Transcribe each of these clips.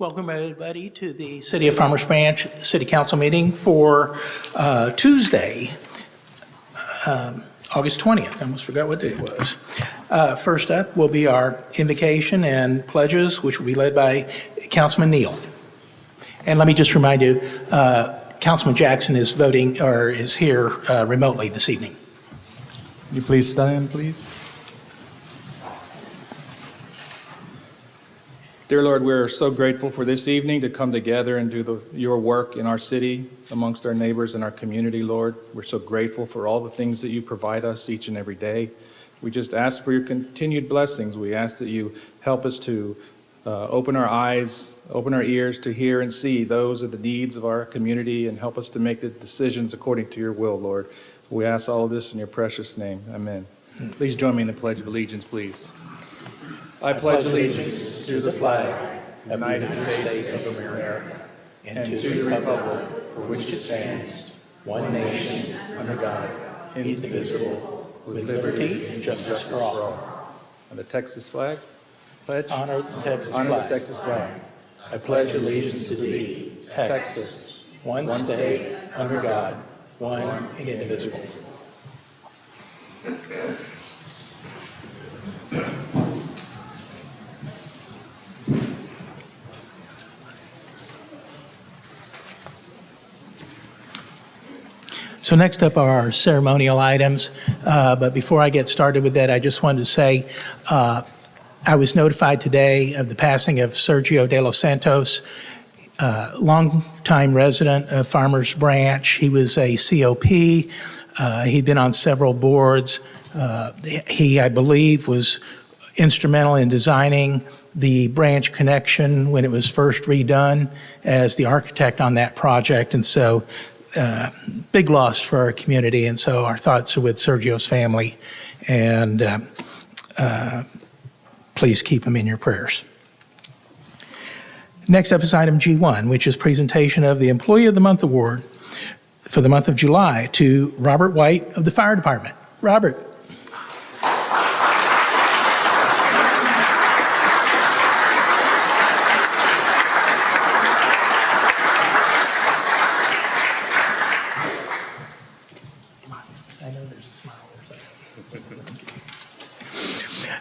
Welcome, everybody, to the City of Farmers Branch City Council meeting for Tuesday, August 20th. I almost forgot what day it was. First up will be our invocation and pledges, which will be led by Councilman Neal. And let me just remind you, Councilman Jackson is voting or is here remotely this evening. Can you please stand, please? Dear Lord, we're so grateful for this evening to come together and do your work in our city, amongst our neighbors and our community, Lord. We're so grateful for all the things that you provide us each and every day. We just ask for your continued blessings. We ask that you help us to open our eyes, open our ears to hear and see those are the needs of our community, and help us to make the decisions according to your will, Lord. We ask all of this in your precious name. Amen. Please join me in the Pledge of Allegiance, please. I pledge allegiance to the flag of the United States of America and to the republic for which it stands, one nation, under God, indivisible, with liberty and justice for all. And the Texas flag? Pledge? Honor the Texas flag. Honor the Texas flag. I pledge allegiance to thee, Texas, one state, under God, one and indivisible. So next up are our ceremonial items, but before I get started with that, I just wanted to say I was notified today of the passing of Sergio de los Santos, longtime resident of Farmers Branch. He was a COP. He'd been on several boards. He, I believe, was instrumental in designing the branch connection when it was first redone as the architect on that project. And so big loss for our community, and so our thoughts are with Sergio's family, and please keep him in your prayers. Next up is item G1, which is presentation of the Employee of the Month Award for the month of July to Robert White of the Fire Department. Robert.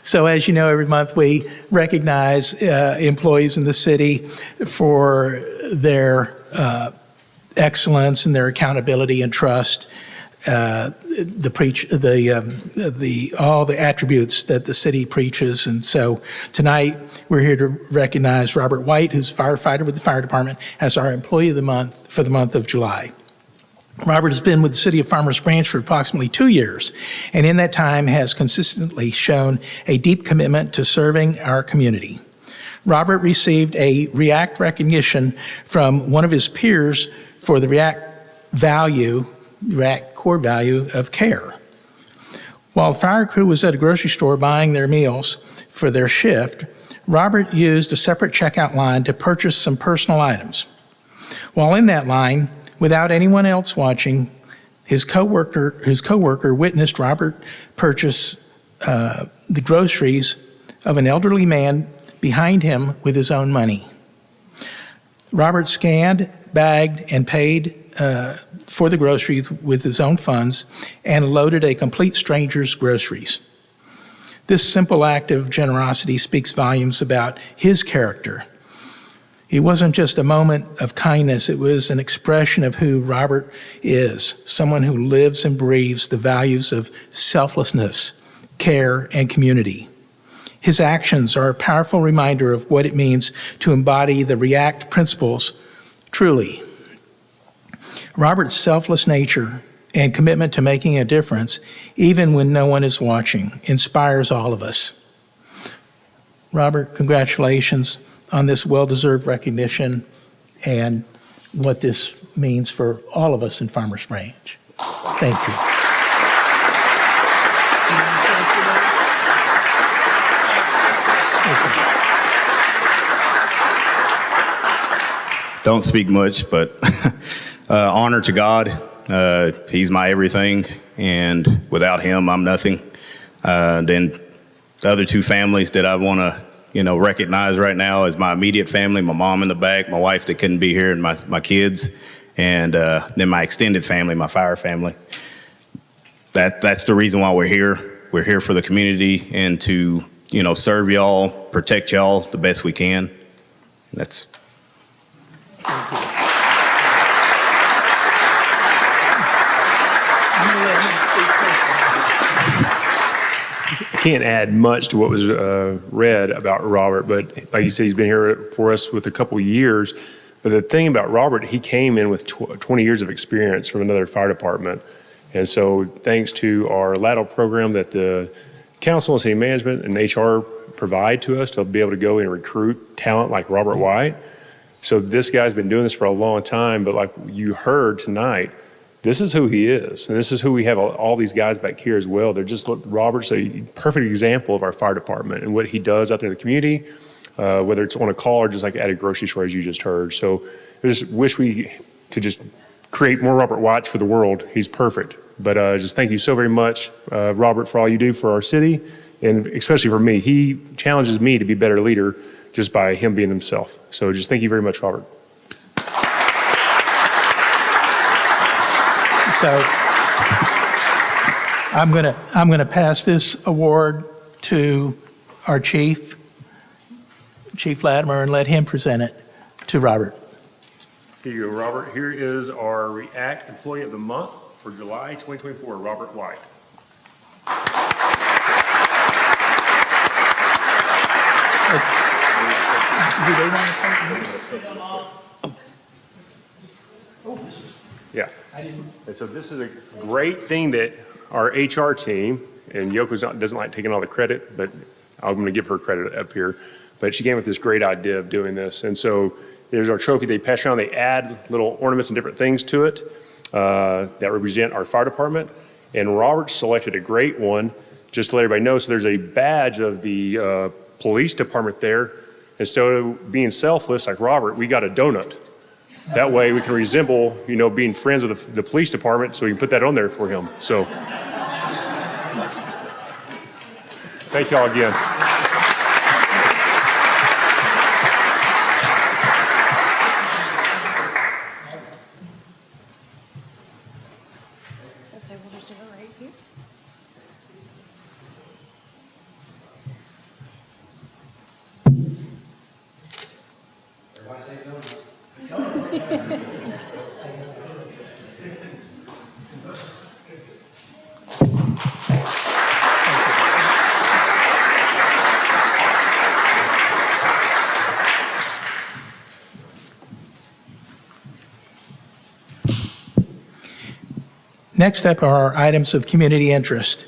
So as you know, every month we recognize employees in the city for their excellence and their accountability and trust, all the attributes that the city preaches. And so tonight we're here to recognize Robert White, who's a firefighter with the fire department, as our Employee of the Month for the month of July. Robert has been with the City of Farmers Branch for approximately 2 years, and in that time has consistently shown a deep commitment to serving our community. Robert received a REACT recognition from one of his peers for the REACT core value of care. While the fire crew was at a grocery store buying their meals for their shift, Robert used a separate checkout line to purchase some personal items. While in that line, without anyone else watching, his coworker witnessed Robert purchase the groceries of an elderly man behind him with his own money. Robert scanned, bagged, and paid for the groceries with his own funds and loaded a complete stranger's groceries. This simple act of generosity speaks volumes about his character. It wasn't just a moment of kindness, it was an expression of who Robert is, someone who lives and breathes the values of selflessness, care, and community. His actions are a powerful reminder of what it means to embody the REACT principles truly. Robert's selfless nature and commitment to making a difference, even when no one is watching, inspires all of us. Robert, congratulations on this well-deserved recognition and what this means for all of us in Farmers Branch. Thank you. Don't speak much, but honor to God. He's my everything, and without him, I'm nothing. Then the other two families that I want to recognize right now is my immediate family, my mom in the back, my wife that couldn't be here, and my kids, and then my extended family, my fire family. That's the reason why we're here. We're here for the community and to, serve y'all, protect y'all the best we can. That's. Can't add much to what was read about Robert, but like you said, he's been here for us with a couple of years. But the thing about Robert, he came in with 20 years of experience from another fire department. And so thanks to our lateral program that the council and city management and HR provide to us to be able to go and recruit talent like Robert White. So this guy's been doing this for a long time, but like you heard tonight, this is who he is. And this is who we have all these guys back here as well. They're just, Robert's a perfect example of our fire department and what he does out there in the community, whether it's on a call or just like at a grocery store, as you just heard. So I just wish we could just create more Robert Whites for the world. He's perfect. But just thank you so very much, Robert, for all you do for our city, and especially for me. He challenges me to be a better leader just by him being himself. So just thank you very much, Robert. So I'm gonna pass this award to our chief, Chief Latimer, and let him present it to Robert. Here you go, Robert. Here is our REACT Employee of the Month for July 2024, Robert White. Do they want to say? Yeah. And so this is a great thing that our HR team, and Yoko doesn't like taking all the credit, but I'm going to give her credit up here. But she came up with this great idea of doing this. And so there's our trophy they pass around. They add little ornaments and different things to it that represent our fire department. And Robert selected a great one just to let everybody know. So there's a badge of the police department there. And so being selfless like Robert, we got a donut. That way we can resemble, being friends of the police department, so we can put that on there for him. So thank y'all again. Next up are items of community interest.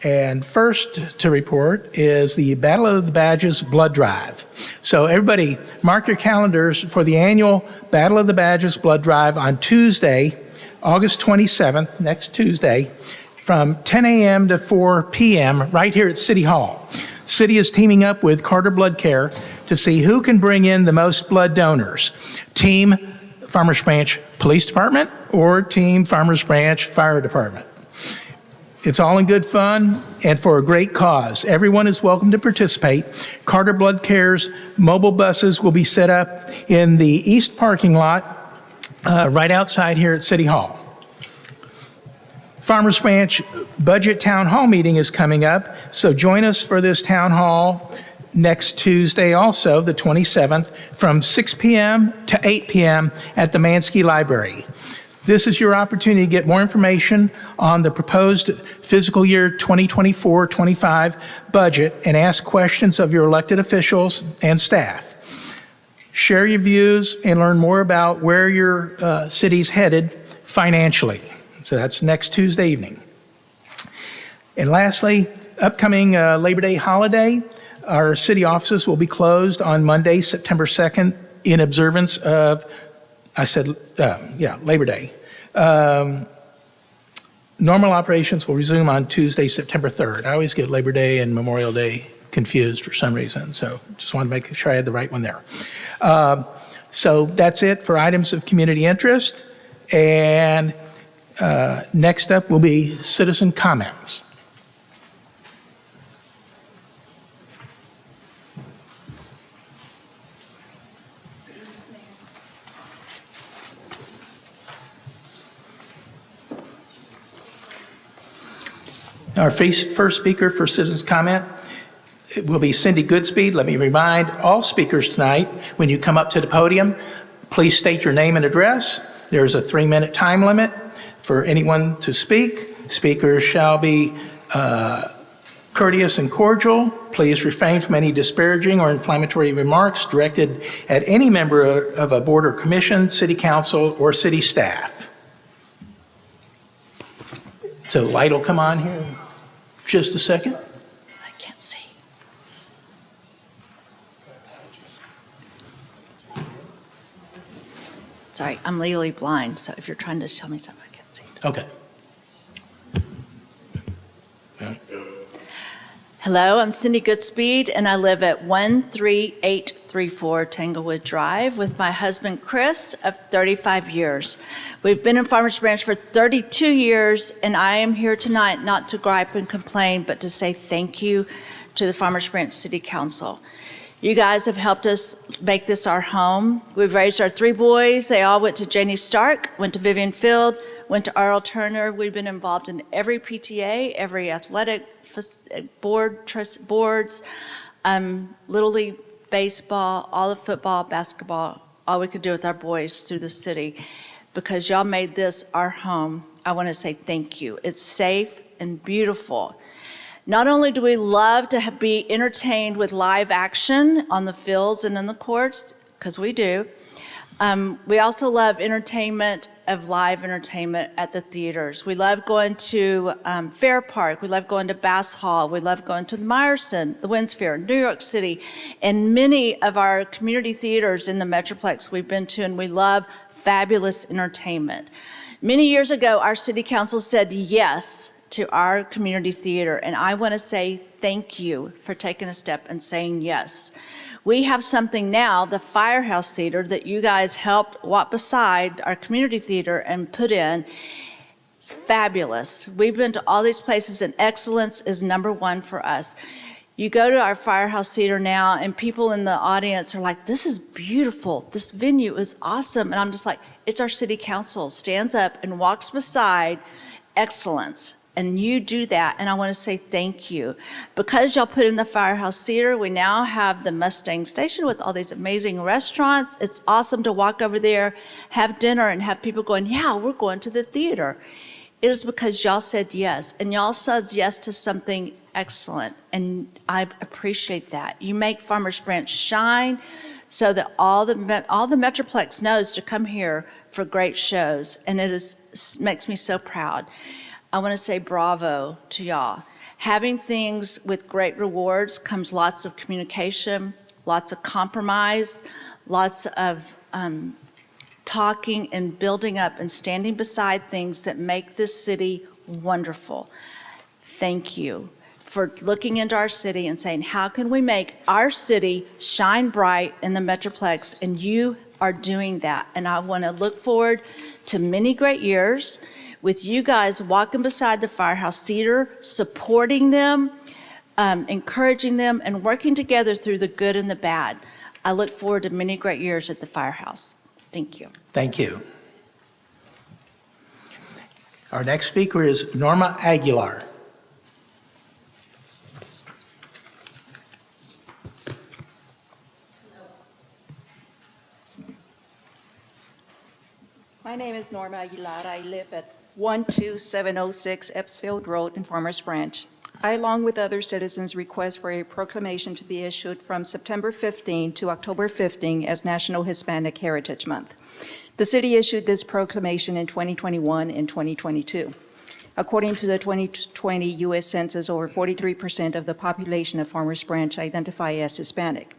And first to report is the Battle of the Badges Blood Drive. So everybody, mark your calendars for the annual Battle of the Badges Blood Drive on Tuesday, August 27th, next Tuesday, from 10 a.m. to 4 p.m. right here at City Hall. City is teaming up with Carter Blood Care to see who can bring in the most blood donors. Team Farmers Branch Police Department or Team Farmers Branch Fire Department. It's all in good fun and for a great cause. Everyone is welcome to participate. Carter Blood Care's mobile buses will be set up in the east parking lot right outside here at City Hall. Farmers Branch Budget Town Hall meeting is coming up, so join us for this town hall next Tuesday also, the 27th, from 6 p.m. to 8 p.m. at the Mansky Library. This is your opportunity to get more information on the proposed fiscal year 2024-25 budget and ask questions of your elected officials and staff. Share your views and learn more about where your city's headed financially. So that's next Tuesday evening. And lastly, upcoming Labor Day holiday, our city offices will be closed on Monday, September 2nd, in observance of, Labor Day. Normal operations will resume on Tuesday, September 3rd. I always get Labor Day and Memorial Day confused for some reason, so just wanted to make sure I had the right one there. So that's it for items of community interest. And next up will be citizen comments. Our first speaker for citizens' comment will be Cindy Goodspeed. Let me remind all speakers tonight, when you come up to the podium, please state your name and address. There's a 3-minute time limit for anyone to speak. Speakers shall be courteous and cordial. Please refrain from any disparaging or inflammatory remarks directed at any member of a board or commission, city council, or city staff. So the light will come on here in just a second. I can't see. Sorry, I'm legally blind, so if you're trying to show me something, I can't see. Okay. Hello, I'm Cindy Goodspeed, and I live at 13834 Tanglewood Drive with my husband, Chris, of 35 years. We've been in Farmers Branch for 32 years, and I am here tonight not to gripe and complain, but to say thank you to the Farmers Branch City Council. You guys have helped us make this our home. We've raised our 3 boys. They all went to Janie Stark, went to Vivian Field, went to Arl Turner. We've been involved in every PTA, every athletic boards, Little League baseball, all the football, basketball, all we could do with our boys through the city. Because y'all made this our home, I want to say thank you. It's safe and beautiful. Not only do we love to be entertained with live action on the fields and in the courts, because we do, we also love live entertainment at the theaters. We love going to Fair Park. We love going to Bass Hall. We love going to the Meyerson, the Winds Fair, New York City, and many of our community theaters in the Metroplex we've been to, and we love fabulous entertainment. Many years ago, our city council said yes to our community theater, and I want to say thank you for taking a step and saying yes. We have something now, the Firehouse Theater, that you guys helped walk beside our community theater and put in. It's fabulous. We've been to all these places, and excellence is #1 for us. You go to our Firehouse Theater now, and people in the audience are like, this is beautiful. This venue is awesome. And I'm just like, it's our city council stands up and walks beside excellence. And you do that, and I want to say thank you. Because y'all put in the Firehouse Theater, we now have the Mustang Station with all these amazing restaurants. It's awesome to walk over there, have dinner, and have people going, yeah, we're going to the theater. It is because y'all said yes, and y'all said yes to something excellent, and I appreciate that. You make Farmers Branch shine so that all the Metroplex knows to come here for great shows, and makes me so proud. I want to say bravo to y'all. Having things with great rewards comes lots of communication, lots of compromise, lots of talking and building up and standing beside things that make this city wonderful. Thank you for looking into our city and saying, how can we make our city shine bright in the Metroplex? And you are doing that. And I want to look forward to many great years with you guys walking beside the Firehouse Theater, supporting them, encouraging them, and working together through the good and the bad. I look forward to many great years at the Firehouse. Thank you. Thank you. Our next speaker is Norma Aguilar. My name is Norma Aguilar. I live at 12706 Epsfield Road in Farmers Branch. I, along with other citizens, request for a proclamation to be issued from September 15 to October 15 as National Hispanic Heritage Month. The city issued this proclamation in 2021 and 2022. According to the 2020 U.S. Census, over 43% of the population of Farmers Branch identify as Hispanic.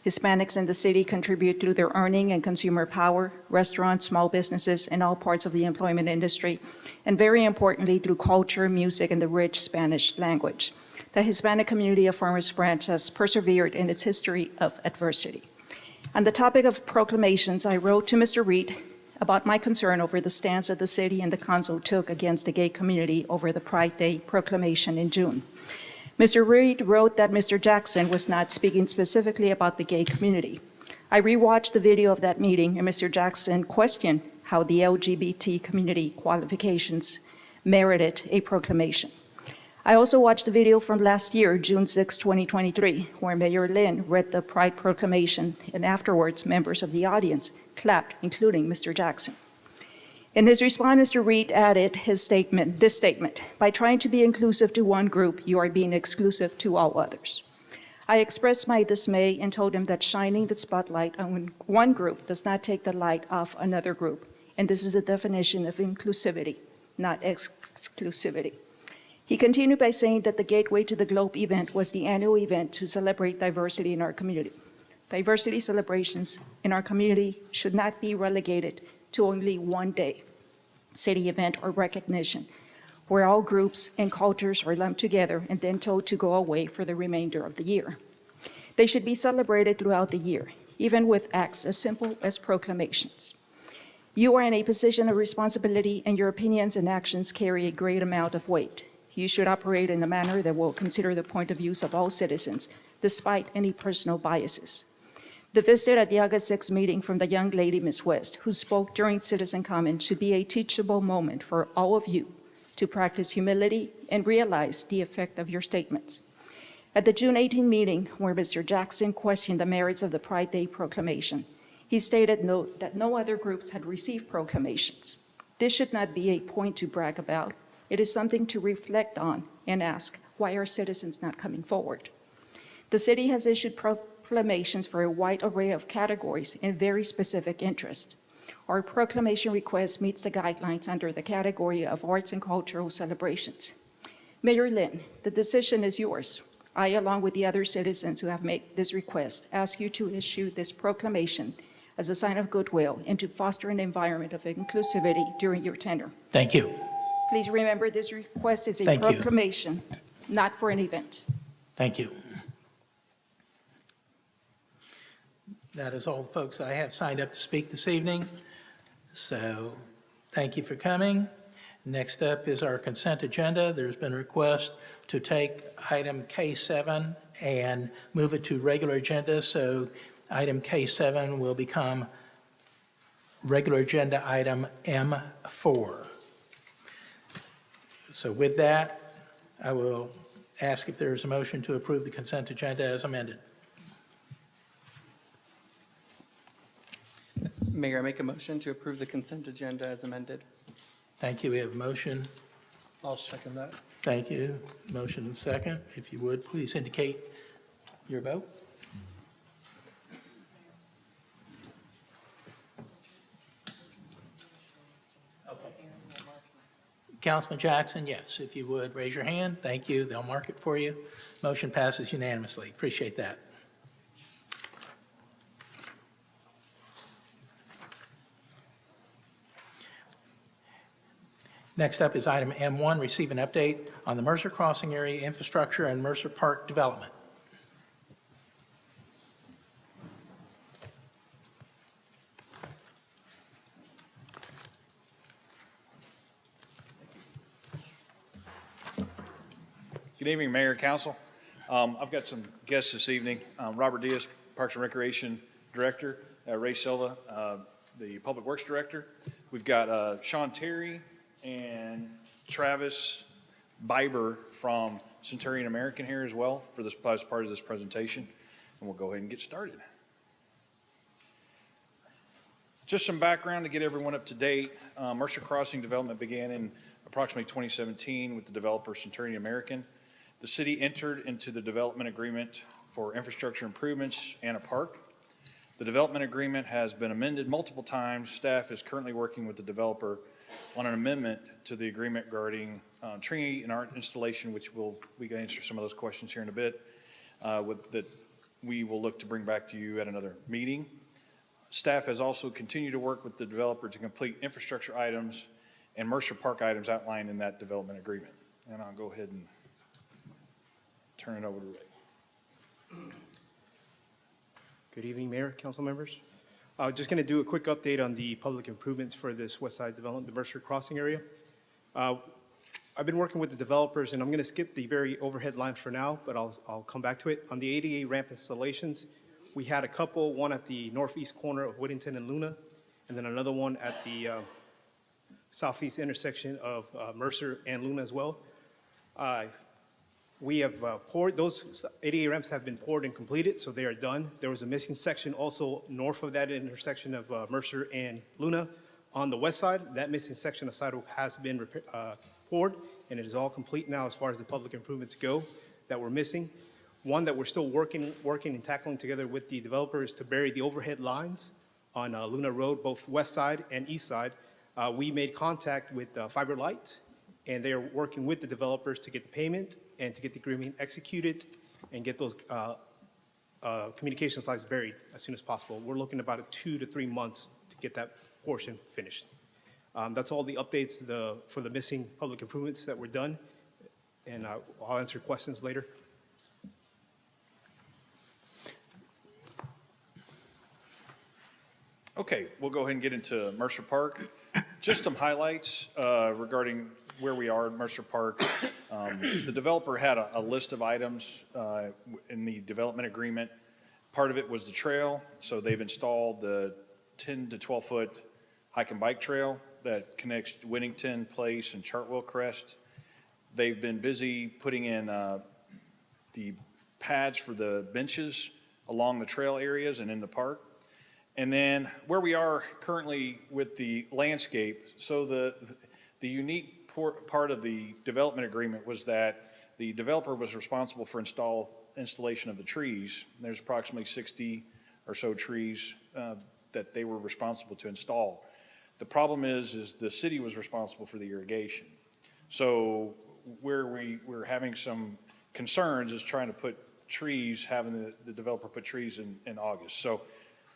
Hispanics in the city contribute through their earning and consumer power, restaurants, small businesses, and all parts of the employment industry, and very importantly, through culture, music, and the rich Spanish language. The Hispanic community of Farmers Branch has persevered in its history of adversity. On the topic of proclamations, I wrote to Mr. Reed about my concern over the stance that the city and the council took against the gay community over the Pride Day proclamation in June. Mr. Reed wrote that Mr. Jackson was not speaking specifically about the gay community. I rewatched the video of that meeting, and Mr. Jackson questioned how the LGBT community qualifications merited a proclamation. I also watched the video from last year, June 6, 2023, where Mayor Lynn read the Pride Proclamation, and afterwards, members of the audience clapped, including Mr. Jackson. In his response, Mr. Reed added this statement, "By trying to be inclusive to one group, you are being exclusive to all others." I expressed my dismay and told him that shining the spotlight on one group does not take the light off another group, and this is a definition of inclusivity, not exclusivity. He continued by saying that the Gateway to the Globe event was the annual event to celebrate diversity in our community. Diversity celebrations in our community should not be relegated to only one day, city event or recognition, where all groups and cultures are lumped together and then told to go away for the remainder of the year. They should be celebrated throughout the year, even with acts as simple as proclamations. You are in a position of responsibility, and your opinions and actions carry a great amount of weight. You should operate in a manner that will consider the point of views of all citizens, despite any personal biases. The visit at the August 6 meeting from the young lady, Ms. West, who spoke during citizen comment, should be a teachable moment for all of you to practice humility and realize the effect of your statements. At the June 18 meeting, where Mr. Jackson questioned the merits of the Pride Day proclamation, he stated that no other groups had received proclamations. This should not be a point to brag about. It is something to reflect on and ask, why are citizens not coming forward? The city has issued proclamations for a wide array of categories and very specific interests. Our proclamation request meets the guidelines under the category of arts and cultural celebrations. Mayor Lynn, the decision is yours. I, along with the other citizens who have made this request, ask you to issue this proclamation as a sign of goodwill and to foster an environment of inclusivity during your tenure. Thank you. Please remember, this request is a Thank you. proclamation, not for an event. Thank you. That is all the folks that I have signed up to speak this evening. So thank you for coming. Next up is our consent agenda. There's been a request to take item K7 and move it to regular agenda. So item K7 will become regular agenda item M4. So with that, I will ask if there is a motion to approve the consent agenda as amended. Mayor, I make a motion to approve the consent agenda as amended. Thank you. We have a motion. I'll second that. Thank you. Motion and second. If you would, please indicate your vote. Councilman Jackson, yes. If you would, raise your hand. Thank you. They'll mark it for you. Motion passes unanimously. Appreciate that. Next up is item M1, receive an update on the Mercer Crossing area infrastructure and Mercer Park development. Good evening, Mayor, Council. I've got some guests this evening. Robert Diaz, Parks and Recreation Director, Ray Silva, the Public Works Director. We've got Sean Terry and Travis Biber from Centurion American here as well for this as part of this presentation, and we'll go ahead and get started. Just some background to get everyone up to date. Mercer Crossing development began in approximately 2017 with the developer Centurion American. The city entered into the development agreement for infrastructure improvements and a park. The development agreement has been amended multiple times. Staff is currently working with the developer on an amendment to the agreement regarding tree and art installation, which we can answer some of those questions here in a bit, that we will look to bring back to you at another meeting. Staff has also continued to work with the developer to complete infrastructure items and Mercer Park items outlined in that development agreement. And I'll go ahead and turn it over to Ray. Good evening, Mayor, council members. Just going to do a quick update on the public improvements for this West Side development, the Mercer Crossing area. I've been working with the developers, and I'm going to skip the very overhead lines for now, but I'll come back to it. On the ADA ramp installations, we had a couple, one at the northeast corner of Whittington and Luna, and then another one at the southeast intersection of Mercer and Luna as well. We have poured, those 88 ramps have been poured and completed, so they are done. There was a missing section also north of that intersection of Mercer and Luna. On the west side, that missing section of sidewalk has been poured, and it is all complete now as far as the public improvements go that were missing. One that we're still working and tackling together with the developer is to bury the overhead lines on Luna Road, both west side and east side. We made contact with Fiber Light, and they are working with the developers to get the payment and to get the agreement executed and get those communications lines buried as soon as possible. We're looking about 2 to 3 months to get that portion finished. That's all the updates for the missing public improvements that were done, and I'll answer questions later. Okay, we'll go ahead and get into Mercer Park. Just some highlights regarding where we are in Mercer Park. The developer had a list of items in the development agreement. Part of it was the trail, so they've installed the 10 to 12-foot hike and bike trail that connects Whittington Place and Chartwell Crest. They've been busy putting in the pads for the benches along the trail areas and in the park. And then where we are currently with the landscape, so the unique part of the development agreement was that the developer was responsible for installation of the trees. There's approximately 60 or so trees that they were responsible to install. The problem is the city was responsible for the irrigation. So where we're having some concerns is trying to put trees, having the developer put trees in August. So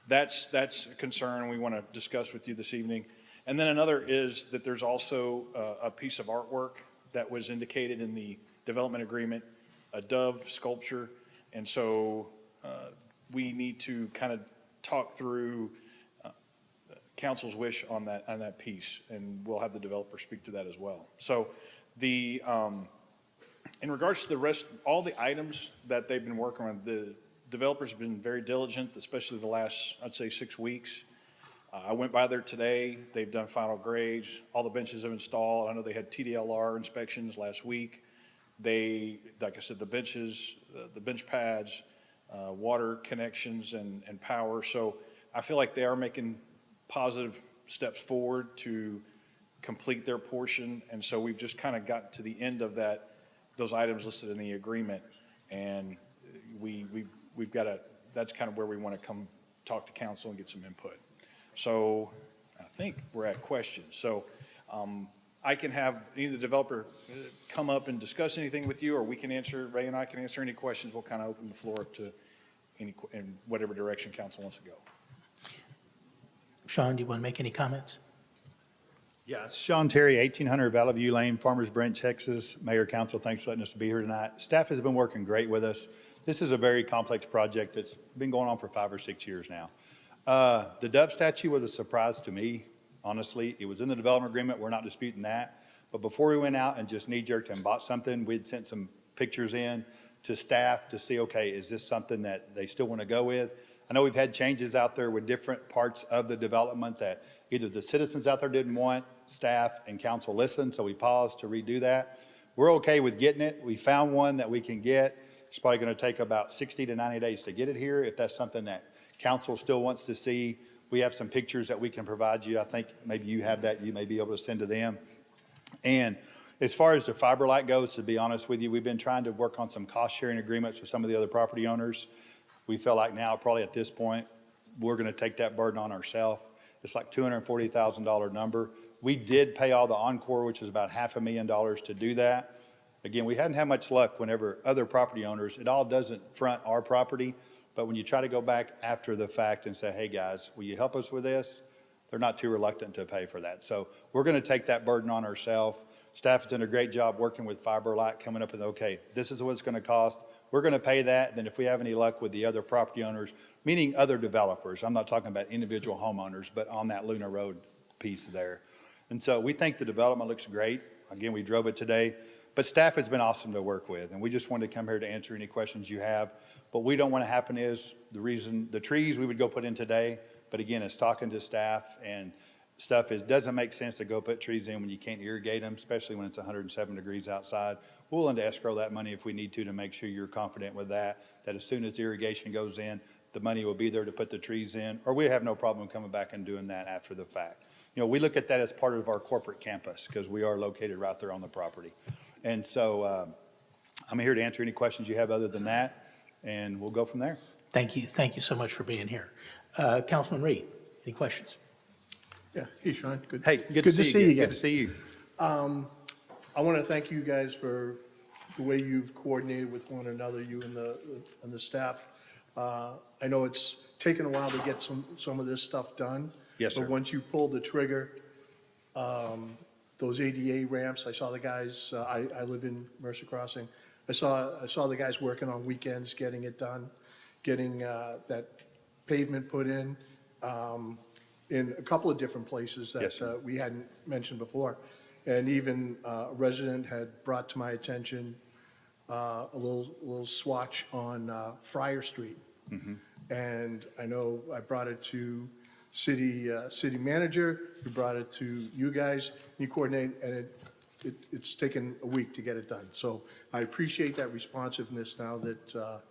that's a concern we want to discuss with you this evening. And then another is that there's also a piece of artwork that was indicated in the development agreement, a dove sculpture. And so we need to kind of talk through council's wish on that piece, and we'll have the developer speak to that as well. So in regards to the rest, all the items that they've been working on, the developers have been very diligent, especially the last, I'd say, 6 weeks. I went by there today. They've done final grades. All the benches have installed. I know they had TDLR inspections last week. They, like I said, the benches, the bench pads, water connections and power. So I feel like they are making positive steps forward to complete their portion. And so we've just kind of got to the end of those items listed in the agreement. And we've got to, that's kind of where we want to come talk to council and get some input. So I think we're at questions. So I can have either the developer come up and discuss anything with you, or we can answer, Ray and I can answer any questions. We'll kind of open the floor up to in whatever direction council wants to go. Sean, do you want to make any comments? Yeah, Sean Terry, 1800 Valley View Lane, Farmers Branch, Texas. Mayor, council, thanks for letting us be here tonight. Staff has been working great with us. This is a very complex project that's been going on for 5 or 6 years now. The dove statue was a surprise to me, honestly. It was in the development agreement. We're not disputing that. But before we went out and just knee-jerked and bought something, we'd sent some pictures in to staff to see, okay, is this something that they still want to go with? I know we've had changes out there with different parts of the development that either the citizens out there didn't want, staff and council listened, so we paused to redo that. We're okay with getting it. We found one that we can get. It's probably going to take about 60 to 90 days to get it here. If that's something that council still wants to see, we have some pictures that we can provide you. I think maybe you have that. You may be able to send to them. And as far as the fiber light goes, to be honest with you, we've been trying to work on some cost sharing agreements with some of the other property owners. We feel like now, probably at this point, we're going to take that burden on ourselves. It's like $240,000 number. We did pay all the Encore, which is about $500,000 to do that. Again, we hadn't had much luck whenever other property owners, it all doesn't front our property, but when you try to go back after the fact and say, hey guys, will you help us with this? They're not too reluctant to pay for that. So we're going to take that burden on ourselves. Staff has done a great job working with Fiber Light, coming up with, okay, this is what it's going to cost. We're going to pay that. Then if we have any luck with the other property owners, meaning other developers, I'm not talking about individual homeowners, but on that Luna Road piece there. And so we think the development looks great. Again, we drove it today, but staff has been awesome to work with. And we just wanted to come here to answer any questions you have. What we don't want to happen is the trees we would go put in today. But again, it's talking to staff and stuff. It doesn't make sense to go put trees in when you can't irrigate them, especially when it's 107 degrees outside. we're willing to escrow that money if we need to make sure you're confident with that as soon as the irrigation goes in, the money will be there to put the trees in, or we have no problem coming back and doing that after the fact. You know, we look at that as part of our corporate campus because we are located right there on the property. And so I'm here to answer any questions you have other than that, and we'll go from there. Thank you. Thank you so much for being here. Councilman Reed, any questions? Yeah, hey, Sean. Good. Hey, good to see you again. Good to see you. I want to thank you guys for the way you've coordinated with one another, you and the staff. I know it's taken a while to get some of this stuff done. Yes, sir. But once you pulled the trigger, those ADA ramps, I saw the guys, I live in Mercer Crossing. I saw the guys working on weekends, getting it done, getting that pavement put in a couple of different places Yes, that sir. we hadn't mentioned before. And even a resident had brought to my attention a little swatch on Friar Street. Mm-hmm. And I know I brought it to city manager, we brought it to you guys, you coordinate, and it's taken a week to get it done. So I appreciate that responsiveness now that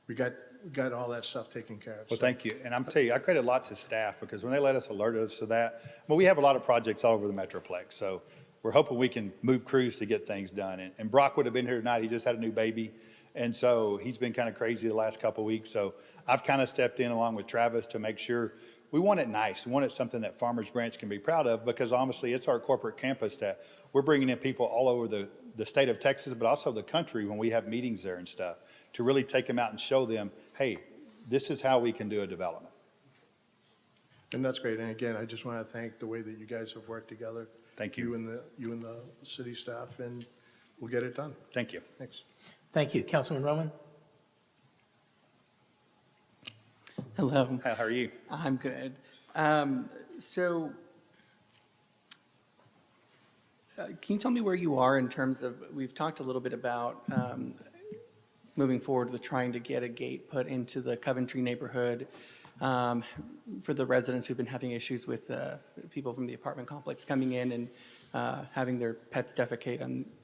we got all that stuff taken care of. Well, So- thank you. And I'm telling you, I credit a lot to staff because when they let us alert us to that, well, we have a lot of projects all over the Metroplex. So we're hoping we can move crews to get things done. And Brock would have been here tonight. He just had a new baby. And so he's been kind of crazy the last couple of weeks. So I've kind of stepped in along with Travis to make sure we want it nice. We want it something that Farmers Branch can be proud of because honestly, it's our corporate campus that we're bringing in people all over the state of Texas, but also the country when we have meetings there and stuff to really take them out and show them, hey, this is how we can do a development. And that's great. And again, I just want to thank the way that you guys have worked together. Thank you. You and the city staff, and we'll get it done. Thank you. Thanks. Thank you. Councilman Roman? Hello, How are you? I'm good. So, can you tell me where you are in terms of, we've talked a little bit about moving forward with trying to get a gate put into the Coventry neighborhood for the residents who've been having issues with people from the apartment complex coming in and having their pets defecate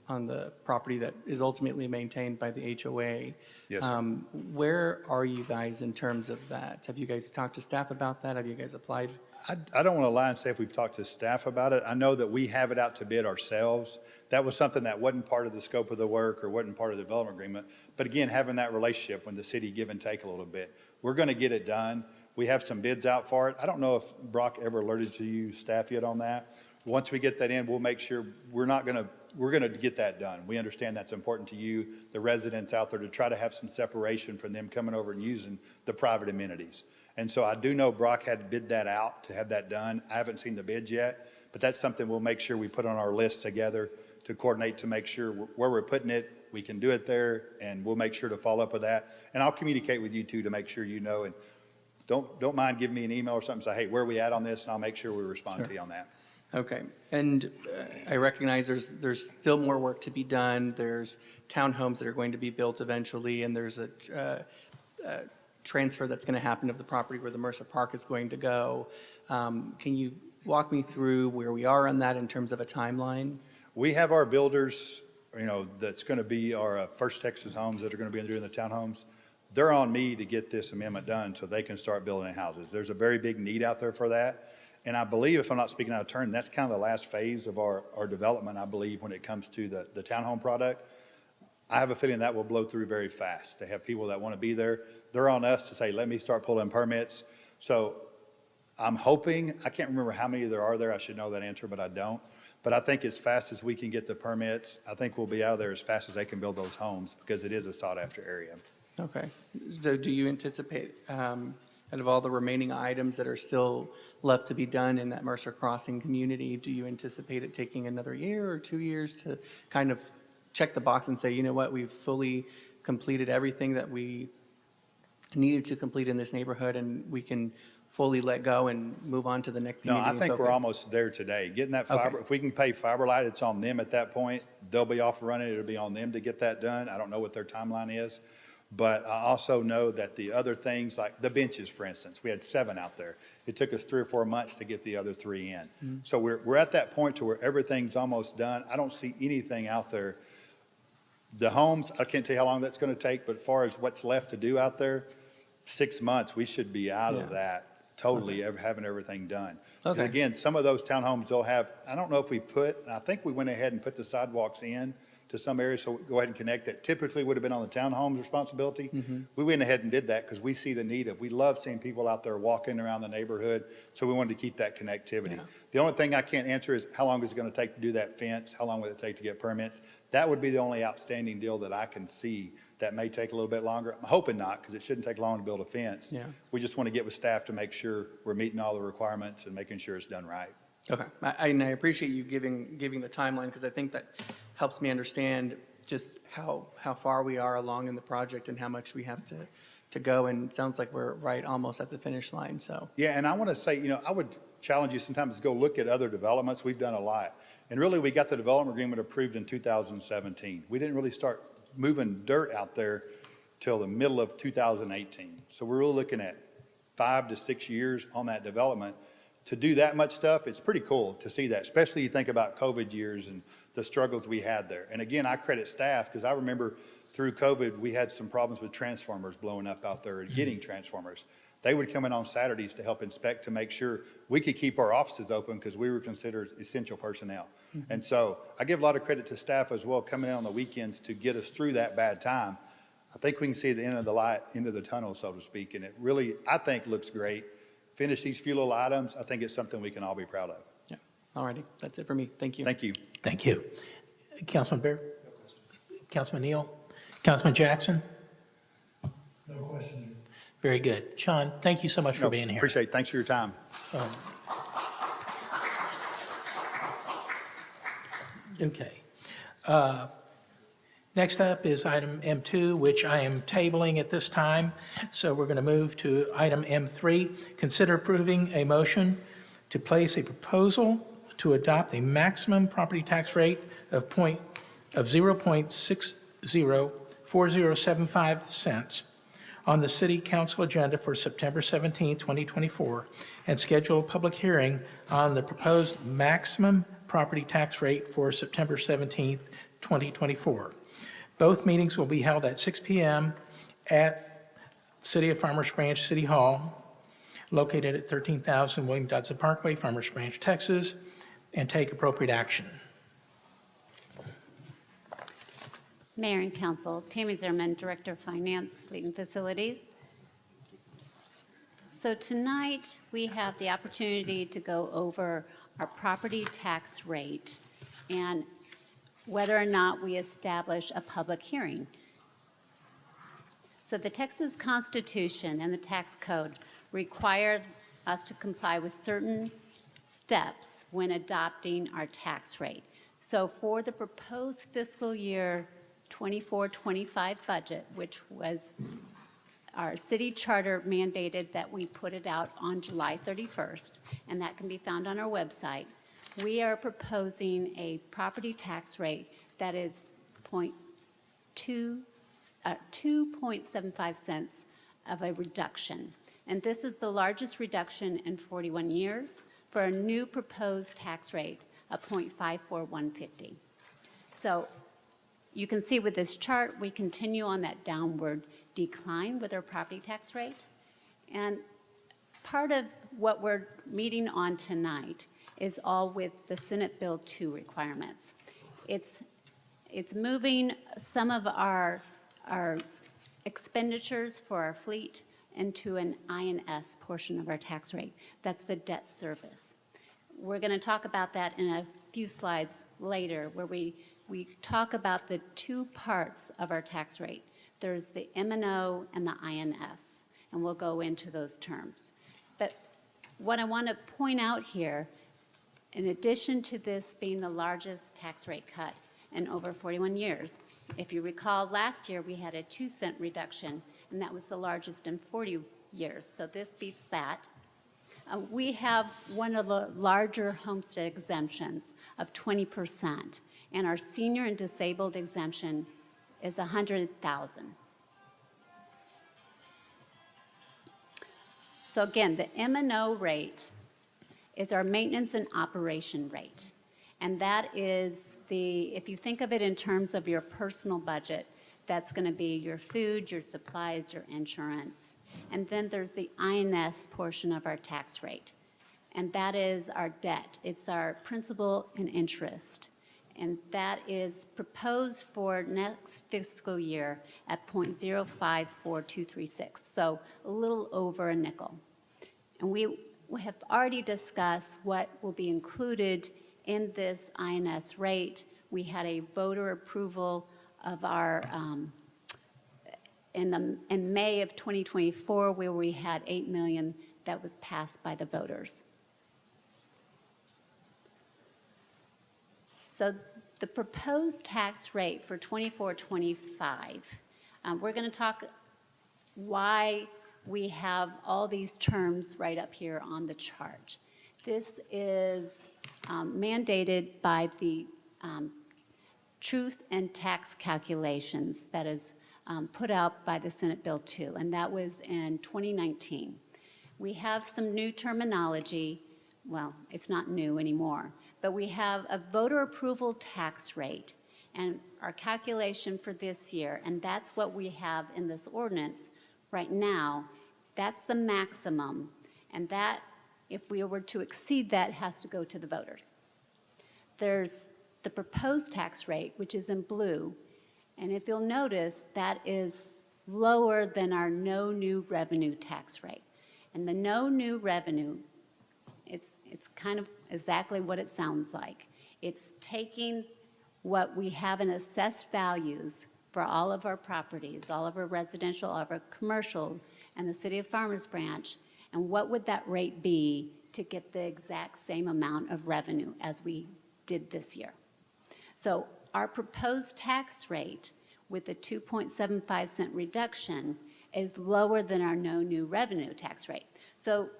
on the property that is ultimately maintained by the HOA. Yes, sir. Where are you guys in terms of that? Have you guys talked to staff about that? Have you guys applied? I don't want to lie and say if we've talked to staff about it. I know that we have it out to bid ourselves. That was something that wasn't part of the scope of the work or wasn't part of the development agreement. But again, having that relationship when the city give and take a little bit, we're going to get it done. We have some bids out for it. I don't know if Brock ever alerted to you, staff, yet on that. Once we get that in, we'll make sure we're going to get that done. We understand that's important to you, the residents out there, to try to have some separation from them coming over and using the private amenities. And so I do know Brock had to bid that out to have that done. I haven't seen the bids yet, but that's something we'll make sure we put on our list together to coordinate to make sure where we're putting it, we can do it there, and we'll make sure to follow up with that. And I'll communicate with you too to make sure you know, and don't mind giving me an email or something, say, hey, where are we at on this? And I'll make sure we respond to you on that. Okay, and I recognize there's still more work to be done. There's townhomes that are going to be built eventually, and there's a transfer that's going to happen of the property where the Mercer Park is going to go. Can you walk me through where we are on that in terms of a timeline? We have our builders, that's going to be our First Texas Homes that are going to be doing the townhomes. They're on me to get this amendment done so they can start building houses. There's a very big need out there for that. And I believe, if I'm not speaking out of turn, that's kind of the last phase of our development, I believe, when it comes to the townhome product. I have a feeling that will blow through very fast. They have people that want to be there. They're on us to say, let me start pulling permits. So I'm hoping, I can't remember how many there are there. I should know that answer, but I don't. But I think as fast as we can get the permits, I think we'll be out of there as fast as they can build those homes because it is a sought-after area. Okay, so do you anticipate, out of all the remaining items that are still left to be done in that Mercer Crossing community, do you anticipate it taking another year or 2 years to kind of check the box and say, you know what, we've fully completed everything that we needed to complete in this neighborhood and we can fully let go and move on to the next No, community I and think we're focus? almost there today. Getting that fiber, if we can pay fiber light, it's on them at that point. They'll be off and running. It'll be on them to get that done. I don't know what their timeline is. But I also know that the other things, like the benches, for instance, we had 7 out there. It took us 3 or 4 months to get the other 3 in. Mm-hmm. So we're at that point to where everything's almost done. I don't see anything out there The homes, I can't tell you how long that's going to take, but as far as what's left to do out there, 6 months, we should be out of Yeah. that totally, having everything done. 'Cause Okay. again, some of those townhomes, they'll have, I don't know if we put, I think we went ahead and put the sidewalks in to some areas, so go ahead and connect that typically would have been on the townhome's responsibility. We went ahead and did that because we see the need of, we love seeing people out there walking around the neighborhood, so we wanted to keep that connectivity. Yeah. The only thing I can't answer is how long is it going to take to do that fence? How long would it take to get permits? That would be the only outstanding deal that I can see that may take a little bit longer. I'm hoping not, because it shouldn't take long to build a fence. Yeah. We just want to get with staff to make sure we're meeting all the requirements and making sure it's done right. Okay, and I appreciate you giving the timeline, because I think that helps me understand just how far we are along in the project and how much we have to go, and it sounds like we're right almost at the finish line, so. Yeah, and I want to say, I would challenge you sometimes to go look at other developments. We've done a lot. And really, we got the development agreement approved in 2017. We didn't really start moving dirt out there till the middle of 2018. So we're really looking at 5 to 6 years on that development. To do that much stuff, it's pretty cool to see that, especially you think about COVID years and the struggles we had there. And again, I credit staff, because I remember through COVID, we had some problems with transformers blowing up out there and getting transformers. They would come in on Saturdays to help inspect, to make sure we could keep our offices open, because we were considered essential personnel. And so I give a lot of credit to staff as well, coming in on the weekends to get us through that bad time. I think we can see the end of the light, end of the tunnel, so to speak, and it really, I think, looks great. Finish these few little items, I think it's something we can all be proud of. Yeah, all righty, that's it for me, thank you. Thank you. Thank you. Councilman Baird? Councilman Neal? Councilman Jackson? No question. Very good. Sean, thank you so much for No, being here. Appreciate it. Thanks for your time. Okay. Next up is item M2, which I am tabling at this time. So we're going to move to item M3. Consider approving a motion to place a proposal to adopt a maximum property tax rate of 0.604075 cents on the city council agenda for September 17, 2024, and schedule a public hearing on the proposed maximum property tax rate for September 17, 2024. Both meetings will be held at 6 p.m. at City of Farmers Branch City Hall, located at 13,000 William Dodson Parkway, Farmers Branch, Texas, and take appropriate action. Mayor and Council, Tammy Zimmerman, Director of Finance, Fleet and Facilities. So tonight, we have the opportunity to go over our property tax rate and whether or not we establish a public hearing. So the Texas Constitution and the tax code require us to comply with certain steps when adopting our tax rate. So for the proposed fiscal year 24-25 budget, which was our city charter mandated that we put it out on July 31st, and that can be found on our website, we are proposing a property tax rate that is 2.75 cents of a reduction. And this is the largest reduction in 41 years for a new proposed tax rate of 0.54150. So you can see with this chart, we continue on that downward decline with our property tax rate. And part of what we're meeting on tonight is all with the Senate Bill 2 requirements. It's moving some of our expenditures for our fleet into an INS portion of our tax rate. That's the debt service. We're going to talk about that in a few slides later, where we talk about the two parts of our tax rate. There's the M&O and the INS, and we'll go into those terms. But what I want to point out here, in addition to this being the largest tax rate cut in over 41 years, if you recall, last year we had a 2-cent reduction, and that was the largest in 40 years, so this beats that. We have one of the larger homestead exemptions of 20%, and our senior and disabled exemption is $100,000. So again, the M&O rate is our maintenance and operation rate. And that is if you think of it in terms of your personal budget, that's going to be your food, your supplies, your insurance. And then there's the INS portion of our tax rate. And that is our debt. It's our principal and interest. And that is proposed for next fiscal year at 0.054236, so a little over a nickel. And we have already discussed what will be included in this INS rate. We had a voter approval of our, in May of 2024, where we had 8 million that was passed by the voters. So the proposed tax rate for 24-25, we're going to talk why we have all these terms right up here on the chart. This is mandated by the Truth and Tax Calculations that is put out by the Senate Bill 2, and that was in 2019. We have some new terminology. Well, it's not new anymore, but we have a voter approval tax rate and our calculation for this year, and that's what we have in this ordinance right now. That's the maximum, and that, if we were to exceed that, has to go to the voters. There's the proposed tax rate, which is in blue, and if you'll notice, that is lower than our no new revenue tax rate. And the no new revenue, it's kind of exactly what it sounds like. It's taking what we have in assessed values for all of our properties, all of our residential, all of our commercial, and the City of Farmers Branch, and what would that rate be to get the exact same amount of revenue as we did this year. So our proposed tax rate with the 2.75 cent reduction is lower than our no new revenue tax rate. So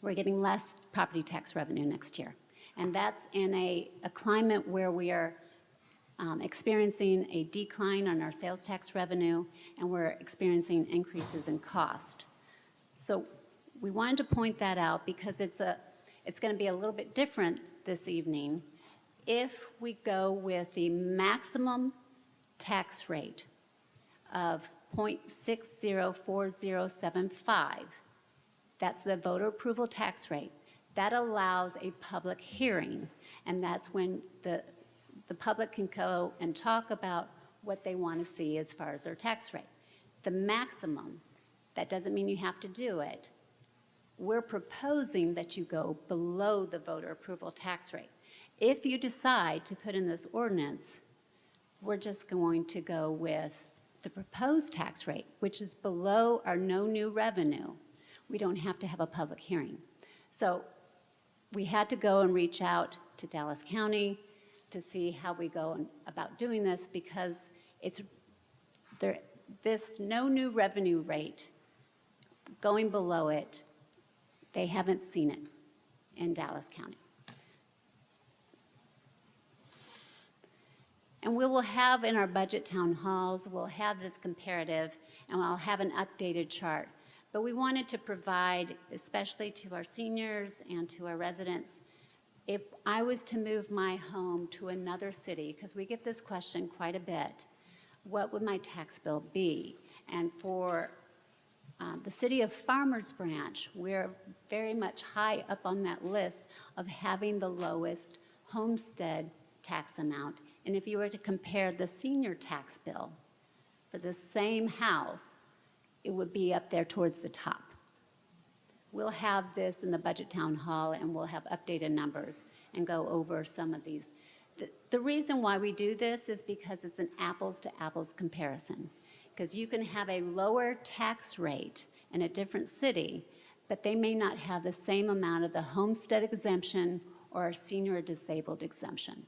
we're getting less property tax revenue next year. And that's in a climate where we are experiencing a decline on our sales tax revenue, and we're experiencing increases in cost. So we wanted to point that out because it's going to be a little bit different this evening if we go with the maximum tax rate of 0.604075. That's the voter approval tax rate. That allows a public hearing, and that's when the public can go and talk about what they want to see as far as their tax rate. The maximum, that doesn't mean you have to do it. We're proposing that you go below the voter approval tax rate. If you decide to put in this ordinance, we're just going to go with the proposed tax rate, which is below our no new revenue. We don't have to have a public hearing. So we had to go and reach out to Dallas County to see how we go about doing this, because it's there, this no new revenue rate, going below it, they haven't seen it in Dallas County. And we will have in our budget town halls, we'll have this comparative, and I'll have an updated chart. But we wanted to provide, especially to our seniors and to our residents, if I was to move my home to another city, because we get this question quite a bit, what would my tax bill be? And for the City of Farmers Branch, we're very much high up on that list of having the lowest homestead tax amount. And if you were to compare the senior tax bill for the same house, it would be up there towards the top. We'll have this in the budget town hall, and we'll have updated numbers and go over some of these. The reason why we do this is because it's an apples to apples comparison. Because you can have a lower tax rate in a different city, but they may not have the same amount of the homestead exemption or a senior or disabled exemption.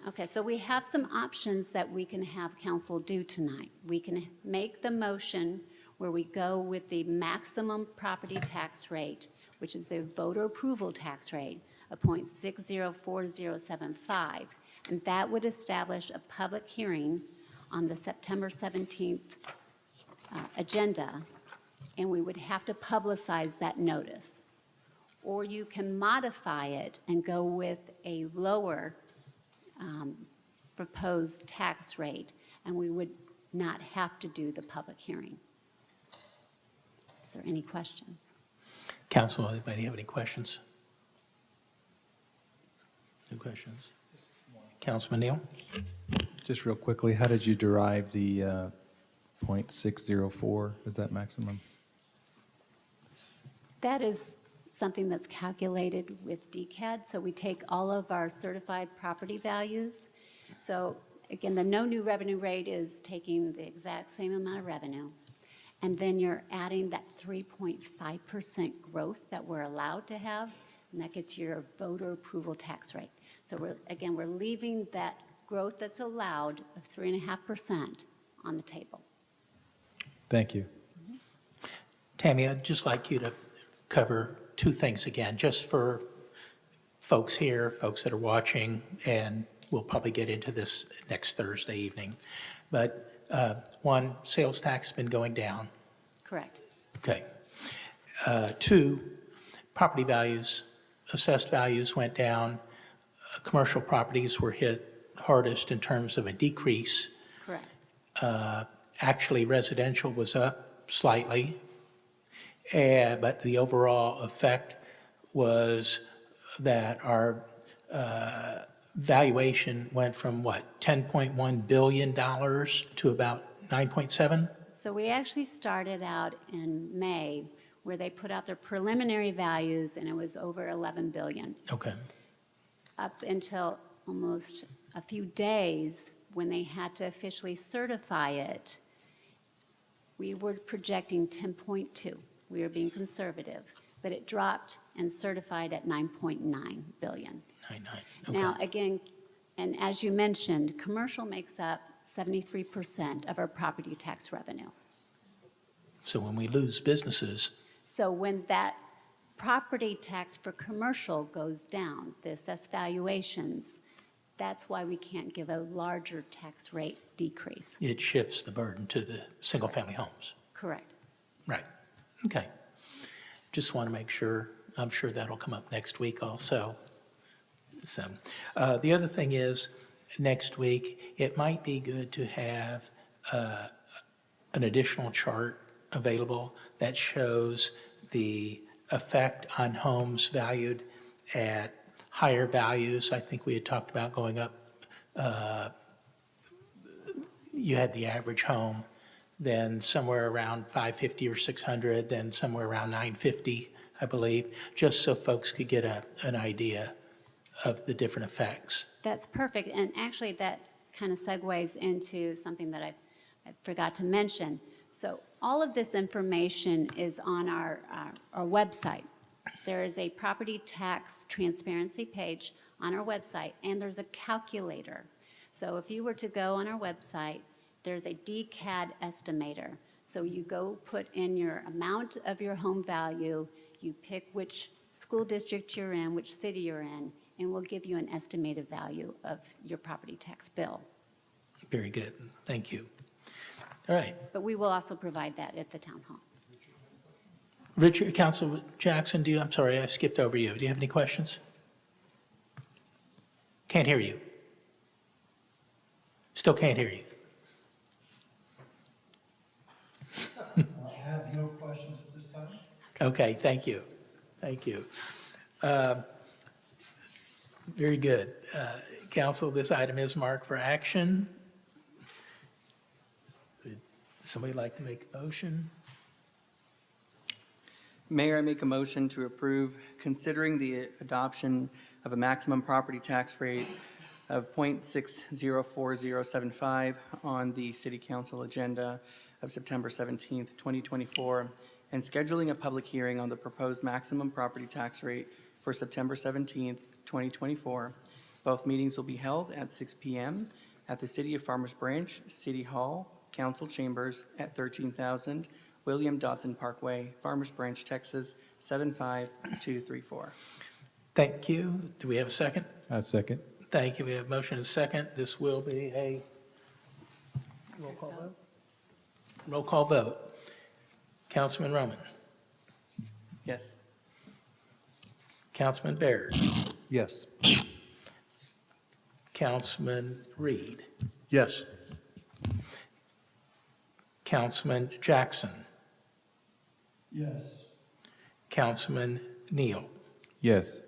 Okay, so we have some options that we can have council do tonight. We can make the motion where we go with the maximum property tax rate, which is the voter approval tax rate of 0.604075, and that would establish a public hearing on the September 17th agenda, and we would have to publicize that notice. or you can modify it and go with a lower proposed tax rate, and we would not have to do the public hearing. Is there any questions? Council, anybody have any questions? No questions? Councilman Neal? Just real quickly, how did you derive the .604? Is that maximum? That is something that's calculated with DCAD. So we take all of our certified property values. So again, the no new revenue rate is taking the exact same amount of revenue. And then you're adding that 3.5% growth that we're allowed to have, and that gets your voter approval tax rate. So we're leaving that growth that's allowed of 3.5% on the table. Thank you. Tammy, I'd just like you to cover two things again, just for folks here, folks that are watching, and we'll probably get into this next Thursday evening. But one, sales tax has been going down. Correct. Okay. Two, property values, assessed values went down. Commercial properties were hit hardest in terms of a decrease. Correct. Actually, residential was up slightly, but the overall effect was that our valuation went from $10.1 billion to about 9.7? So we actually started out in May where they put out their preliminary values and it was over 11 billion. Okay. Up until almost a few days when they had to officially certify it, we were projecting 10.2. We were being conservative, but it dropped and certified at 9.9 billion. 9.9. Okay. Now, again, and as you mentioned, commercial makes up 73% of our property tax revenue. So when we lose businesses, So when that property tax for commercial goes down, the assessed valuations, that's why we can't give a larger tax rate decrease. it shifts the burden to the single-family homes. Correct. Right. Okay. Just want to make sure. I'm sure that'll come up next week also. So the other thing is, next week, it might be good to have an additional chart available that shows the effect on homes valued at higher values. I think we had talked about going up. You had the average home, then somewhere around 550 or 600, then somewhere around 950, I believe, just so folks could get an idea of the different effects. That's perfect. And actually, that kind of segues into something that I forgot to mention. So all of this information is on our website. There is a property tax transparency page on our website, and there's a calculator. So if you were to go on our website, there's a DCAD estimator. So you go put in your amount of your home value, you pick which school district you're in, which city you're in, and we'll give you an estimated value of your property tax bill. Very good. Thank you. All right. But we will also provide that at the town hall. Richard, Council Jackson, I'm sorry, I skipped over you. Do you have any questions? Can't hear you. Still can't hear you. I have no questions at this time. Okay, thank you. Thank you. Very good. Council, this item is marked for action. Would somebody like to make a motion? Mayor, I make a motion to approve considering the adoption of a maximum property tax rate of .604075 on the City Council agenda of September 17th, 2024, and scheduling a public hearing on the proposed maximum property tax rate for September 17th, 2024. Both meetings will be held at 6 p.m. at the City of Farmers Branch, City Hall, Council Chambers at 13,000 William Dodson Parkway, Farmers Branch, Texas, 75234. Thank you. Do we have a second? I second. Thank you. We have a motion and a second. This will be a roll call vote. Roll call vote. Councilman Roman. Yes. Councilman Baird, Yes. Councilman Reed, Yes. Councilman Jackson, Yes. Councilman Neal. Yes.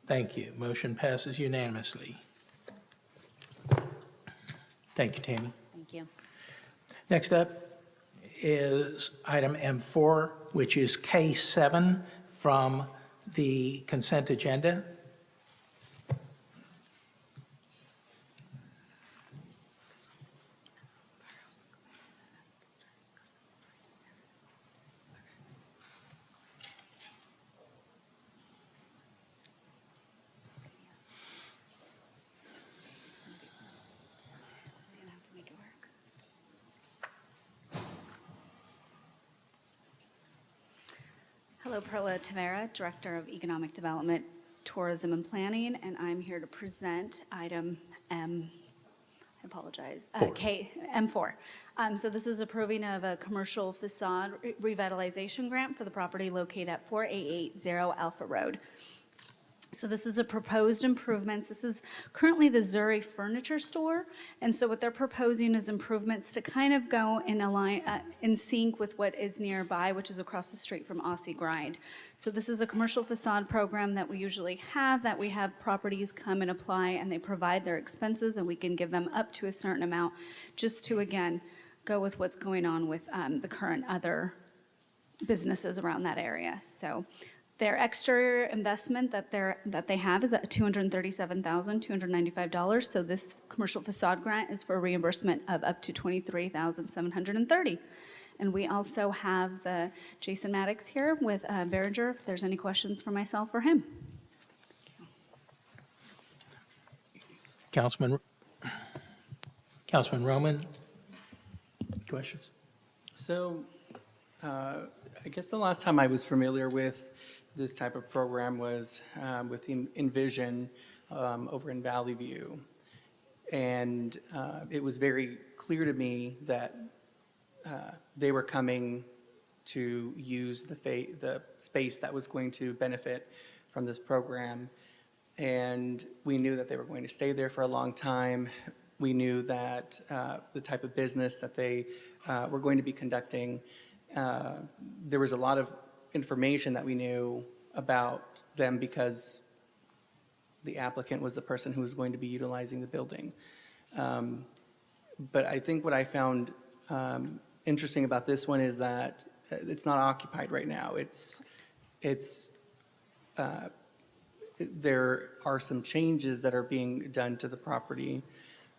Thank you. Motion passes unanimously. Thank you, Tammy. Thank you. Next up is item M4, which is K7 from the consent agenda. We're gonna have to make it work. Hello, Perla Tavera, Director of Economic Development, Tourism and Planning, and I'm here to present item M, I apologize, M4. So this is approving of a commercial facade revitalization grant for the property located at 4880 Alpha Road. So this is a proposed improvements. This is currently the Zuri Furniture Store, and so what they're proposing is improvements to kind of go in sync with what is nearby, which is across the street from Aussie Grind. So this is a commercial facade program that we usually have, that we have properties come and apply, and they provide their expenses, and we can give them up to a certain amount, just to, again, go with what's going on with the current other businesses around that area. So their exterior investment that they have is at $237,295. So this commercial facade grant is for reimbursement of up to $23,730. And we also have the Jason Maddox here with Behringer, if there's any questions for myself or him. Councilman Roman, questions? So I guess the last time I was familiar with this type of program was with Envision over in Valley View. And it was very clear to me that they were coming to use the space that was going to benefit from this program. And we knew that they were going to stay there for a long time. We knew that the type of business that they were going to be conducting, there was a lot of information that we knew about them because the applicant was the person who was going to be utilizing the building. But I think what I found interesting about this one is that it's not occupied right now. There are some changes that are being done to the property,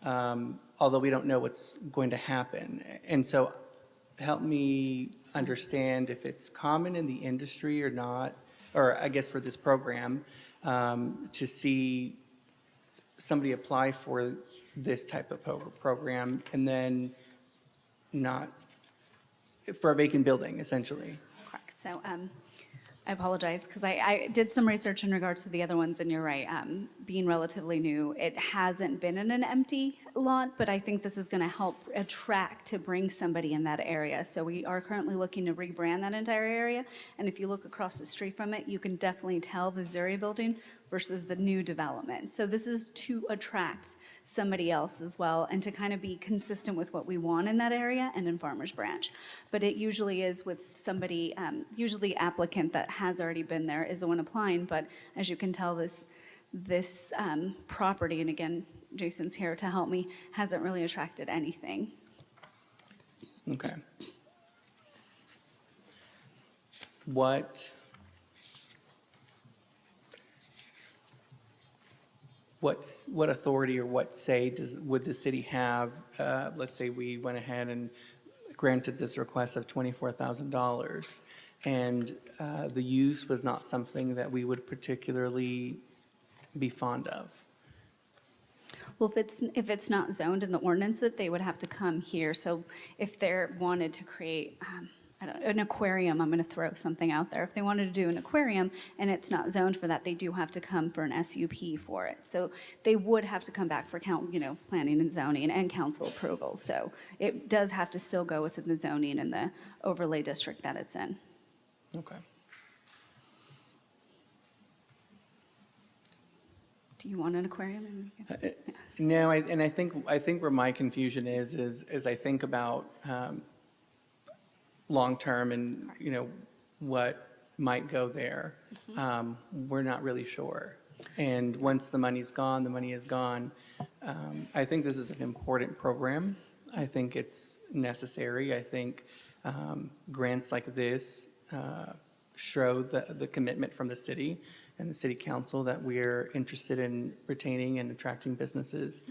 although we don't know what's going to happen. And so help me understand if it's common in the industry or not, or I guess for this program, to see somebody apply for this type of program and then not, for a vacant building, essentially. Correct. So I apologize, because I did some research in regards to the other ones, and you're right, being relatively new, it hasn't been in an empty lot, but I think this is going to help attract to bring somebody in that area. So we are currently looking to rebrand that entire area, and if you look across the street from it, you can definitely tell the Zuri building versus the new development. So this is to attract somebody else as well, and to kind of be consistent with what we want in that area and in Farmers Branch. But it usually is with somebody, usually applicant that has already been there is the one applying, but as you can tell, this property, and again, Jason's here to help me, hasn't really attracted anything. Okay. What authority or what say would the city have, let's say we went ahead and granted this request of $24,000, and the use was not something that we would particularly be fond of? Well, if it's not zoned in the ordinance, they would have to come here. So if they wanted to create, an aquarium, I'm going to throw something out there. If they wanted to do an aquarium and it's not zoned for that, they do have to come for an SUP for it. So they would have to come back for planning and zoning and council approval. So it does have to still go within the zoning and the overlay district that it's in. Okay. Do you want an aquarium? No, and I think where my confusion is I think about long-term and, you know, what might go there. We're not really sure. And once the money's gone, the money is gone. I think this is an important program. I think it's necessary. I think grants like this show the commitment from the city and the city council that we're interested in retaining and attracting businesses.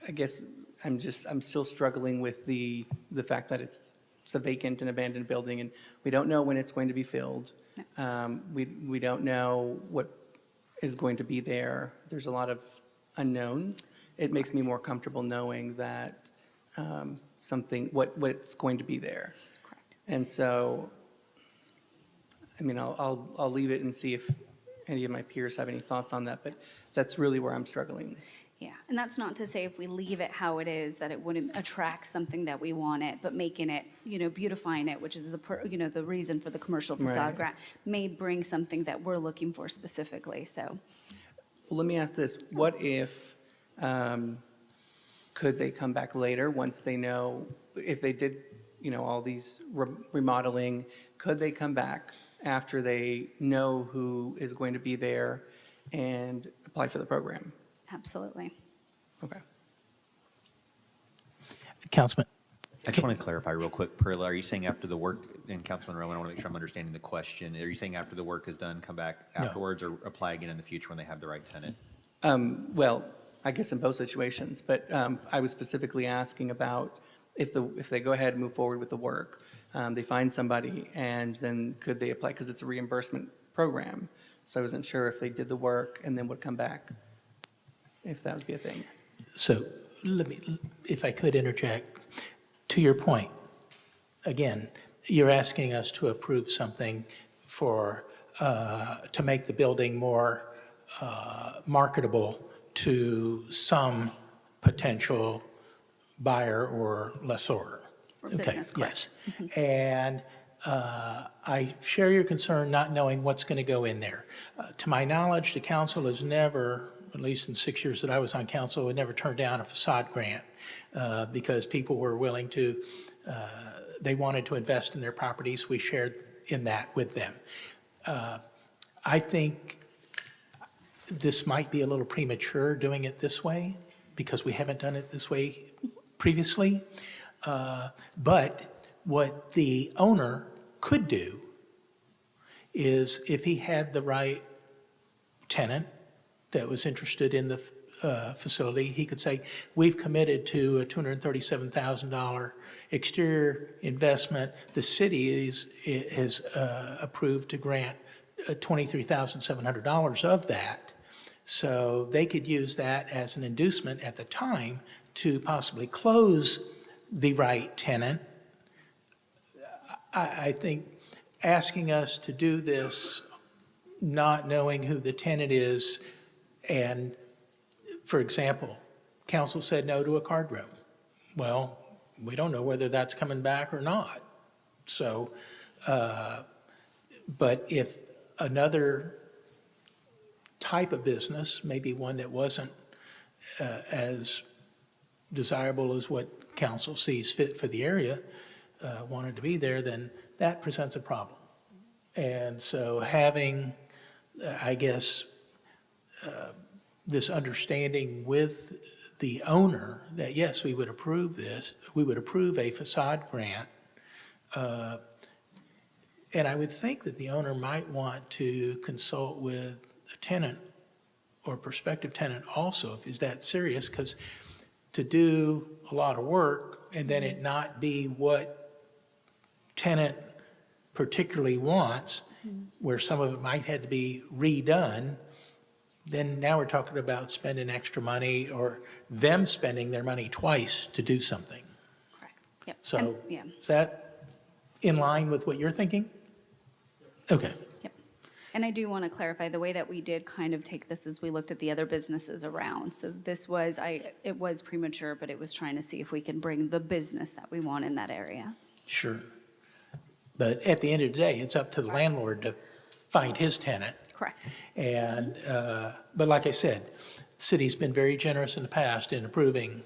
I guess I'm still struggling with the fact that it's a vacant and abandoned building, and we don't know when it's going to be filled. We don't know what is going to be there. There's a lot of unknowns. It makes me more comfortable knowing that what's going to be there. Correct. And so, I mean, I'll leave it and see if any of my peers have any thoughts on that, but that's really where I'm struggling. Yeah, and that's not to say if we leave it how it is, that it wouldn't attract something that we want it, but making it, beautifying it, which is the reason for the commercial facade Right. grant, may bring something that we're looking for specifically, so. Well, let me ask this. What if, could they come back later once they know, if they did, all these remodeling, could they come back after they know who is going to be there and apply for the program? Absolutely. Okay. Councilman, I just want to clarify real quick, Perla, are you saying after the work, and Councilman Rowan, I want to make sure I'm understanding the question. Are you saying after the work is done, come back No. afterwards or apply again in the future when they have the right tenant? Well, I guess in both situations, but I was specifically asking about if they go ahead and move forward with the work, they find somebody, and then could they apply, because it's a reimbursement program. So I wasn't sure if they did the work and then would come back, if that would be a thing. so let me, if I could interject, to your point, again, you're asking us to approve something to make the building more marketable to some potential buyer or lessor. For Okay, business, correct. yes. And I share your concern not knowing what's going to go in there. To my knowledge, the council has never, at least in 6 years that I was on council, had never turned down a facade grant because people were willing to, they wanted to invest in their properties. We shared in that with them. I think this might be a little premature doing it this way because we haven't done it this way previously. But what the owner could do is if he had the right tenant that was interested in the facility, he could say, we've committed to a $237,000 exterior investment. The city is approved to grant $23,700 of that. So they could use that as an inducement at the time to possibly close the right tenant. I think asking us to do this, not knowing who the tenant is, and, for example, council said no to a card room. Well, we don't know whether that's coming back or not. So, but if another type of business, maybe one that wasn't as desirable as what council sees fit for the area, wanted to be there, then that presents a problem. And so having, I guess, this understanding with the owner that, yes, we would approve this, we would approve a facade grant. And I would think that the owner might want to consult with a tenant or prospective tenant also, if he's that serious, because to do a lot of work and then it not be what tenant particularly wants, where some of it might have to be redone, then now we're talking about spending extra money or them spending their money twice to do something. Correct. Yep. So And- yeah. is that in line with what you're thinking? Okay. Yep. And I do want to clarify, the way that we did kind of take this is we looked at the other businesses around. So this was, it was premature, but it was trying to see if we can bring the business that we want in that area. Sure. But at the end of the day, it's up to the landlord to find his tenant. Correct. And, but like I said, the city's been very generous in the past in approving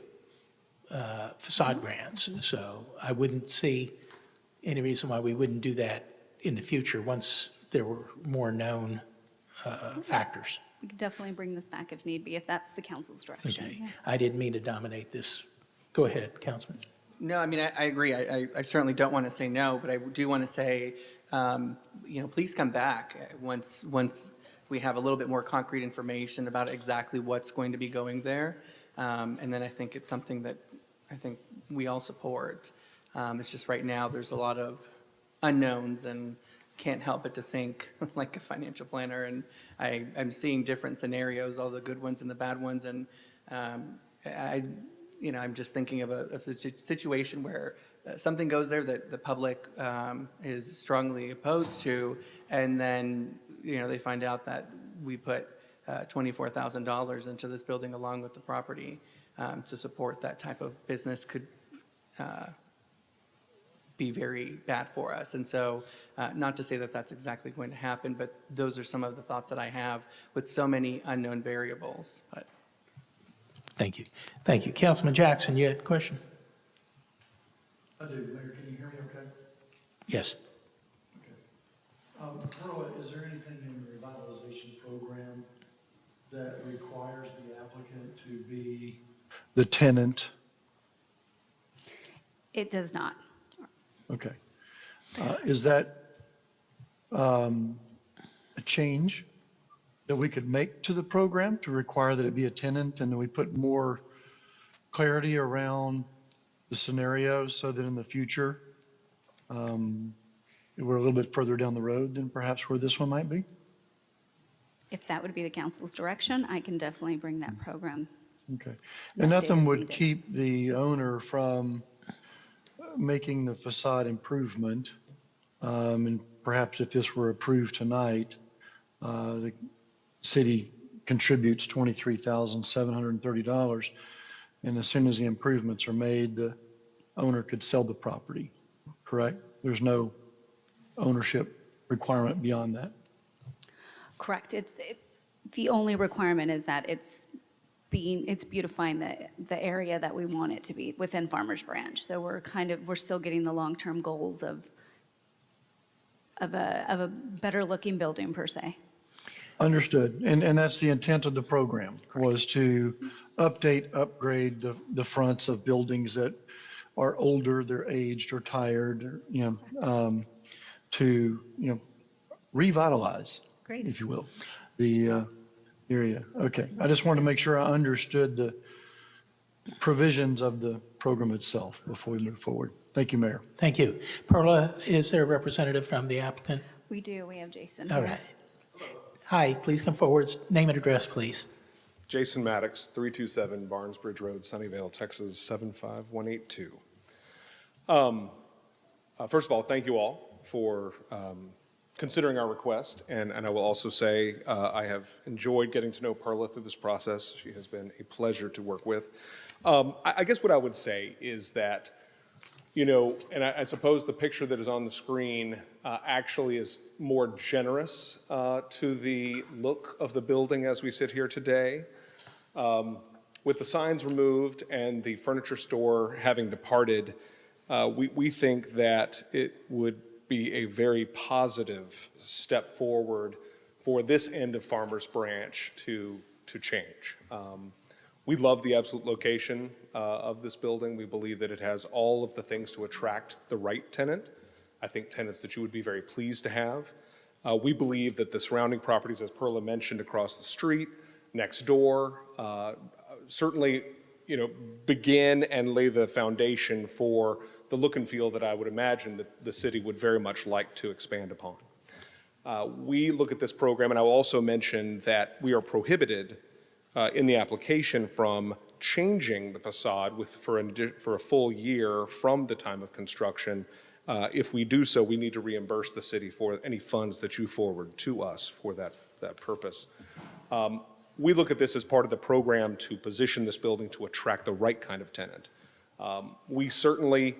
facade grants. So I wouldn't see any reason why we wouldn't do that in the future once there were more known factors. We could definitely bring this back if need be, if that's the council's direction. Okay. Yeah. I didn't mean to dominate this. Go ahead, Councilman. No, I mean, I agree. I certainly don't want to say no, but I do want to say, please come back once we have a little bit more concrete information about exactly what's going to be going there. And then I think it's something that I think we all support. It's just right now, there's a lot of unknowns and can't help but to think like a financial planner. And I'm seeing different scenarios, all the good ones and the bad ones. And I'm just thinking of a situation where something goes there that the public is strongly opposed to, and then, they find out that we put $24,000 into this building along with the property to support that type of business could be very bad for us. And so, not to say that that's exactly going to happen, but those are some of the thoughts that I have with so many unknown variables. But Thank you. Thank you. Councilman Jackson, you had a question? I do. Mayor, can you hear me okay? Yes. Perla, is there anything in the revitalization program that requires the applicant to be the tenant? It does not. Okay. Is that a change that we could make to the program to require that it be a tenant, and that we put more clarity around the scenarios so that in the future, we're a little bit further down the road than perhaps where this one might be? If that would be the council's direction, I can definitely bring that program. Okay. And Update nothing as would needed. keep the owner from making the facade improvement. And perhaps if this were approved tonight, the city contributes $23,730. And as soon as the improvements are made, the owner could sell the property, correct? There's no ownership requirement beyond that. Correct. The only requirement is that it's beautifying the area that we want it to be within Farmers Branch. So we're still getting the long-term goals of a better looking building per se. Understood. And that's the intent of the program, was to upgrade the fronts of buildings that are older, they're aged or tired, to, revitalize, Great. if you will, the area. Okay. I just wanted to make sure I understood the provisions of the program itself before we move forward. Thank you, Mayor. Thank you. Perla, is there a representative from the applicant? We do. We have Jason. All right. Hi, please come forward. Name and address, please. Jason Maddox, 327 Barnes Bridge Road, Sunnyvale, Texas, 75182. First of all, thank you all for considering our request, and I will also say I have enjoyed getting to know Perla through this process. She has been a pleasure to work with. I guess what I would say is that, and I suppose the picture that is on the screen actually is more generous to the look of the building as we sit here today. With the signs removed and the furniture store having departed, we think that it would be a very positive step forward for this end of Farmers Branch to change. We love the absolute location of this building. We believe that it has all of the things to attract the right tenant. I think tenants that you would be very pleased to have. We believe that the surrounding properties, as Perla mentioned, across the street, next door, certainly, begin and lay the foundation for the look and feel that I would imagine that the city would very much like to expand upon. We look at this program, and I will also mention that we are prohibited in the application from changing the facade for a full year from the time of construction. If we do so, we need to reimburse the city for any funds that you forward to us for that purpose. We look at this as part of the program to position this building to attract the right kind of tenant. We certainly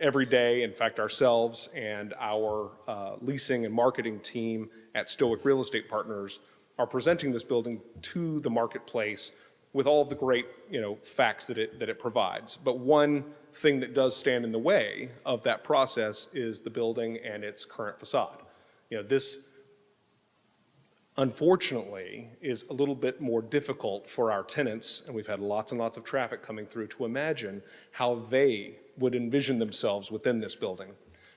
every day. In fact, ourselves and our leasing and marketing team at Stoic Real Estate Partners are presenting this building to the marketplace with all of the great, facts that it provides. But one thing that does stand in the way of that process is the building and its current facade. This unfortunately is a little bit more difficult for our tenants, and we've had lots and lots of traffic coming through, to imagine how they would envision themselves within this building,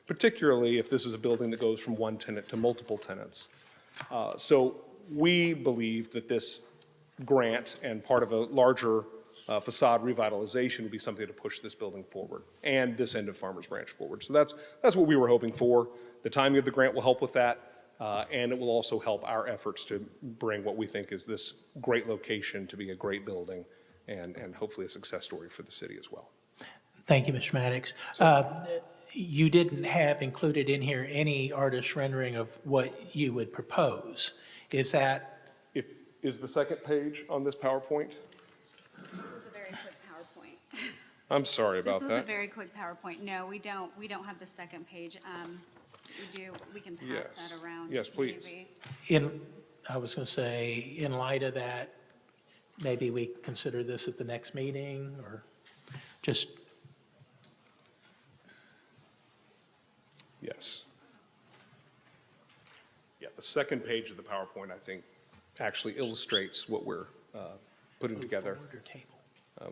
particularly if this is a building that goes from one tenant to multiple tenants. So we believe that this grant and part of a larger facade revitalization would be something to push this building forward and this end of Farmers Branch forward. So that's what we were hoping for. The timing of the grant will help with that, and it will also help our efforts to bring what we think is this great location to be a great building and hopefully a success story for the city as well. Thank you, Mr. Maddox. You didn't have included in here any artist rendering of what you would propose. Is that? Is the second page on this PowerPoint? This was a very quick PowerPoint. I'm sorry about This that. was a very quick PowerPoint. No, we don't have the second page. We can pass Yes. that around. Yes, please. maybe. I was going to say, in light of that, maybe we consider this at the next meeting, or just, Yes. Yeah, the second page of the PowerPoint, I think, actually illustrates what we're putting together.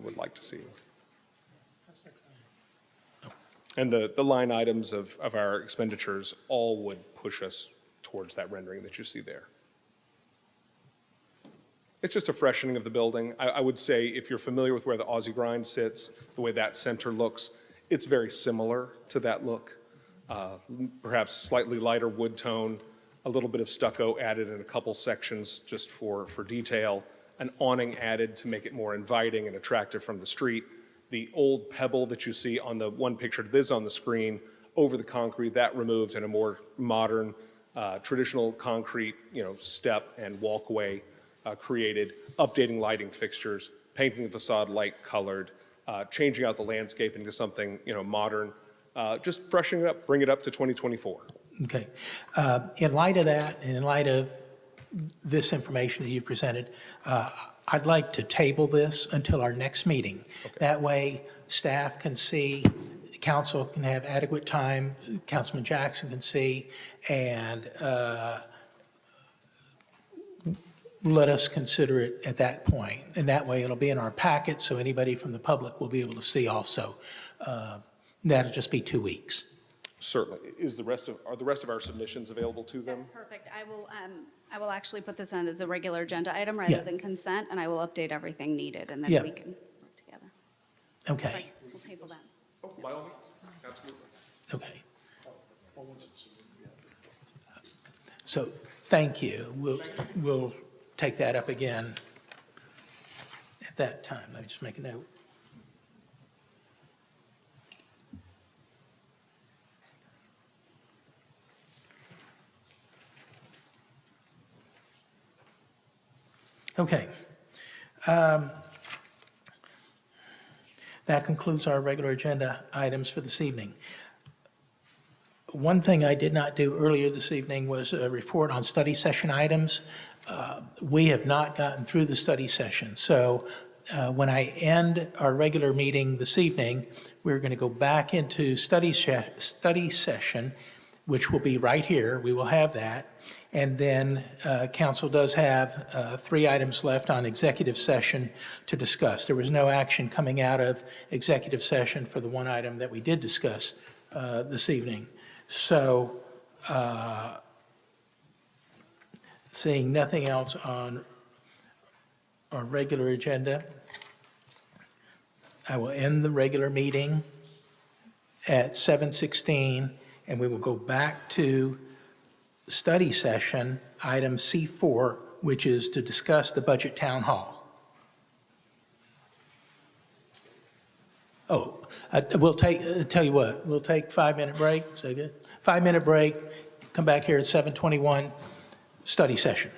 Would like to see. And the line items of our expenditures all would push us towards that rendering that you see there. It's just a freshening of the building. I would say if you're familiar with where the Aussie Grind sits, the way that center looks, it's very similar to that look. Perhaps slightly lighter wood tone, a little bit of stucco added in a couple sections just for detail, an awning added to make it more inviting and attractive from the street. The old pebble that you see on the one picture that is on the screen over the concrete, that removed, and a more modern, traditional concrete, step and walkway created, updating lighting fixtures, painting the facade light colored, changing out the landscape into something, modern, just freshening it up, bring it up to 2024. okay. In light of that, and in light of this information that you presented, I'd like to table this until our next meeting. That way, staff can see, council can have adequate time, Councilman Jackson can see, and let us consider it at that point. And that way, it'll be in our packet, so anybody from the public will be able to see also. That'll just be 2 weeks. Certainly. Are the rest of our submissions available to them? That's perfect. I will actually put this on as a regular agenda item rather than consent, and I will update everything needed, and then Yeah. we can work together. Okay, We'll table that. Oh, by all means, absolutely. okay. So, thank you. We'll take that up again at that time. Let me just make a note. Okay. That concludes our regular agenda items for this evening. One thing I did not do earlier this evening was a report on study session items. We have not gotten through the study session. So when I end our regular meeting this evening, we're going to go back into study session, which will be right here. We will have that. And then council does have 3 items left on executive session to discuss. There was no action coming out of executive session for the one item that we did discuss this evening. So seeing nothing else on our regular agenda, I will end the regular meeting at 7:16, and we will go back to study session, item C4, which is to discuss the budget town hall. Oh, we'll tell you what, we'll take 5-minute break. Is that good? 5-minute break, come back here at 7:21, study session.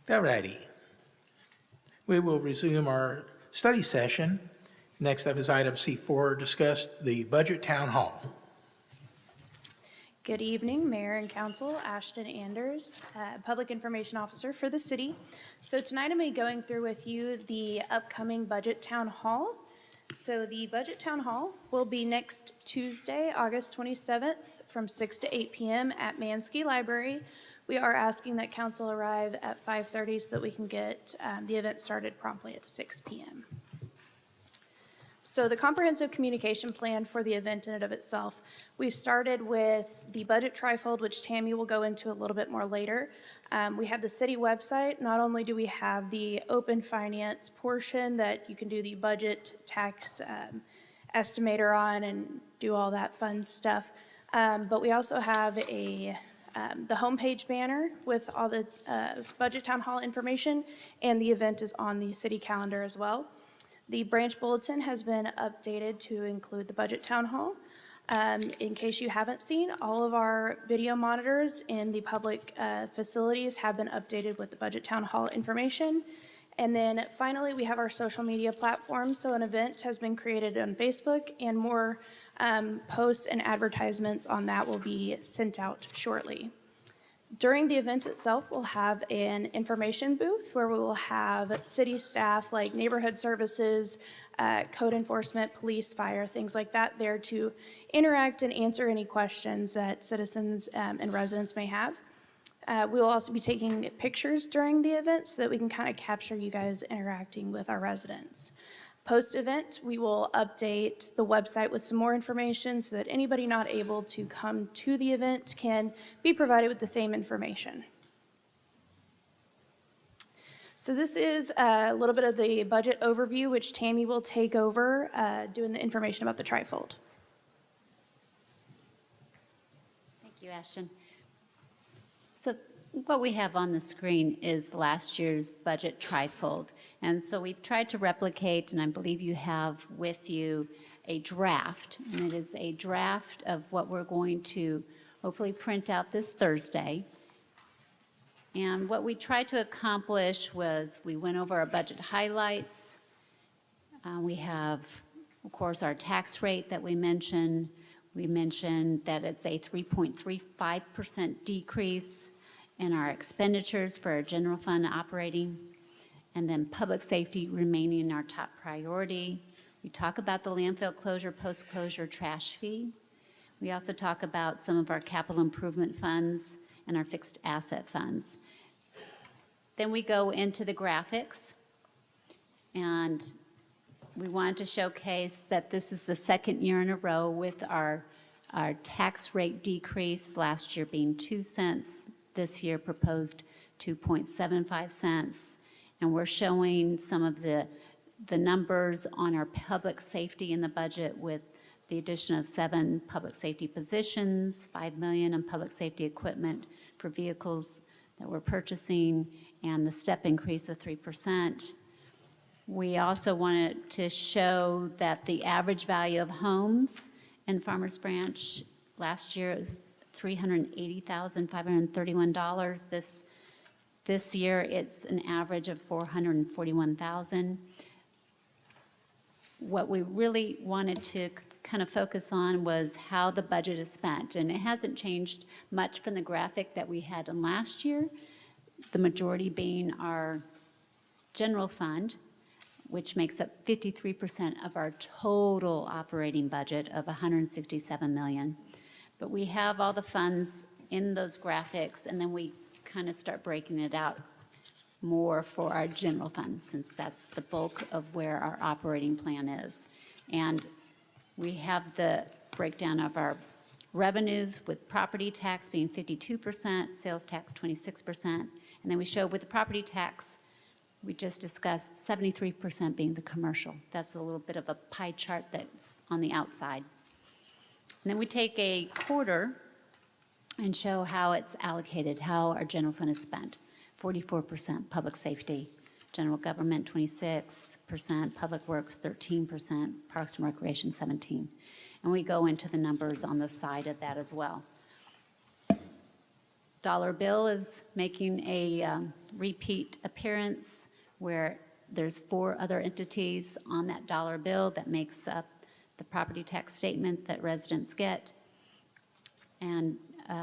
Alrighty. We will resume our study session. Next up is item C4, discuss the budget town hall. Good evening, Mayor and Council. Ashton Anders, Public Information Officer for the city. So tonight I'm going to be going through with you the upcoming Budget Town Hall. So the Budget Town Hall will be next Tuesday, August 27th from 6 to 8 p.m. at Mansky Library. We are asking that council arrive at 5:30 so that we can get the event started promptly at 6 p.m. So the comprehensive communication plan for the event in and of itself, we've started with the budget trifold, which Tammy will go into a little bit more later. We have the city website. Not only do we have the open finance portion that you can do the budget tax estimator on and do all that fun stuff, but we also have the homepage banner with all the budget town hall information, and the event is on the city calendar as well. The branch bulletin has been updated to include the budget town hall. In case you haven't seen, all of our video monitors in the public facilities have been updated with the budget town hall information. And then finally, we have our social media platform. So an event has been created on Facebook, and more posts and advertisements on that will be sent out shortly. During the event itself, we'll have an information booth where we will have city staff like neighborhood services, code enforcement, police, fire, things like that there to interact and answer any questions that citizens and residents may have. We will also be taking pictures during the event so that we can kind of capture you guys interacting with our residents. Post-event, we will update the website with some more information so that anybody not able to come to the event can be provided with the same information. So this is a little bit of the budget overview, which Tammy will take over doing the information about the trifold. Thank you, Ashton. So what we have on the screen is last year's budget trifold. And so we've tried to replicate, and I believe you have with you a draft. And it is a draft of what we're going to hopefully print out this Thursday. And what we tried to accomplish was we went over our budget highlights. We have, of course, our tax rate that we mentioned. We mentioned that it's a 3.35% decrease in our expenditures for our general fund operating, and then public safety remaining our top priority. We talk about the landfill closure, post-closure trash fee. We also talk about some of our capital improvement funds and our fixed asset funds. Then we go into the graphics, and we wanted to showcase that this is the second year in a row with our tax rate decrease, last year being 2 cents, this year proposed 2.75 cents. And we're showing some of the numbers on our public safety in the budget with the addition of 7 public safety positions, 5 million in public safety equipment for vehicles that we're purchasing, and the step increase of 3%. We also wanted to show that the average value of homes in Farmers Branch last year was $380,531. This year, it's an average of $441,000. What we really wanted to kind of focus on was how the budget is spent, and it hasn't changed much from the graphic that we had in last year, the majority being our general fund, which makes up 53% of our total operating budget of $167 million. But we have all the funds in those graphics, and then we kind of start breaking it out more for our general fund, since that's the bulk of where our operating plan is. And we have the breakdown of our revenues, with property tax being 52%, sales tax 26%. And then we show with the property tax, we just discussed 73% being the commercial. That's a little bit of a pie chart that's on the outside. And then we take a quarter and show how it's allocated, how our general fund is spent. 44% public safety, general government 26%, public works 13%, parks and recreation 17%. And we go into the numbers on the side of that as well. dollar bill is making a repeat appearance where there's 4 other entities on that dollar bill that makes up the property tax statement that residents get. And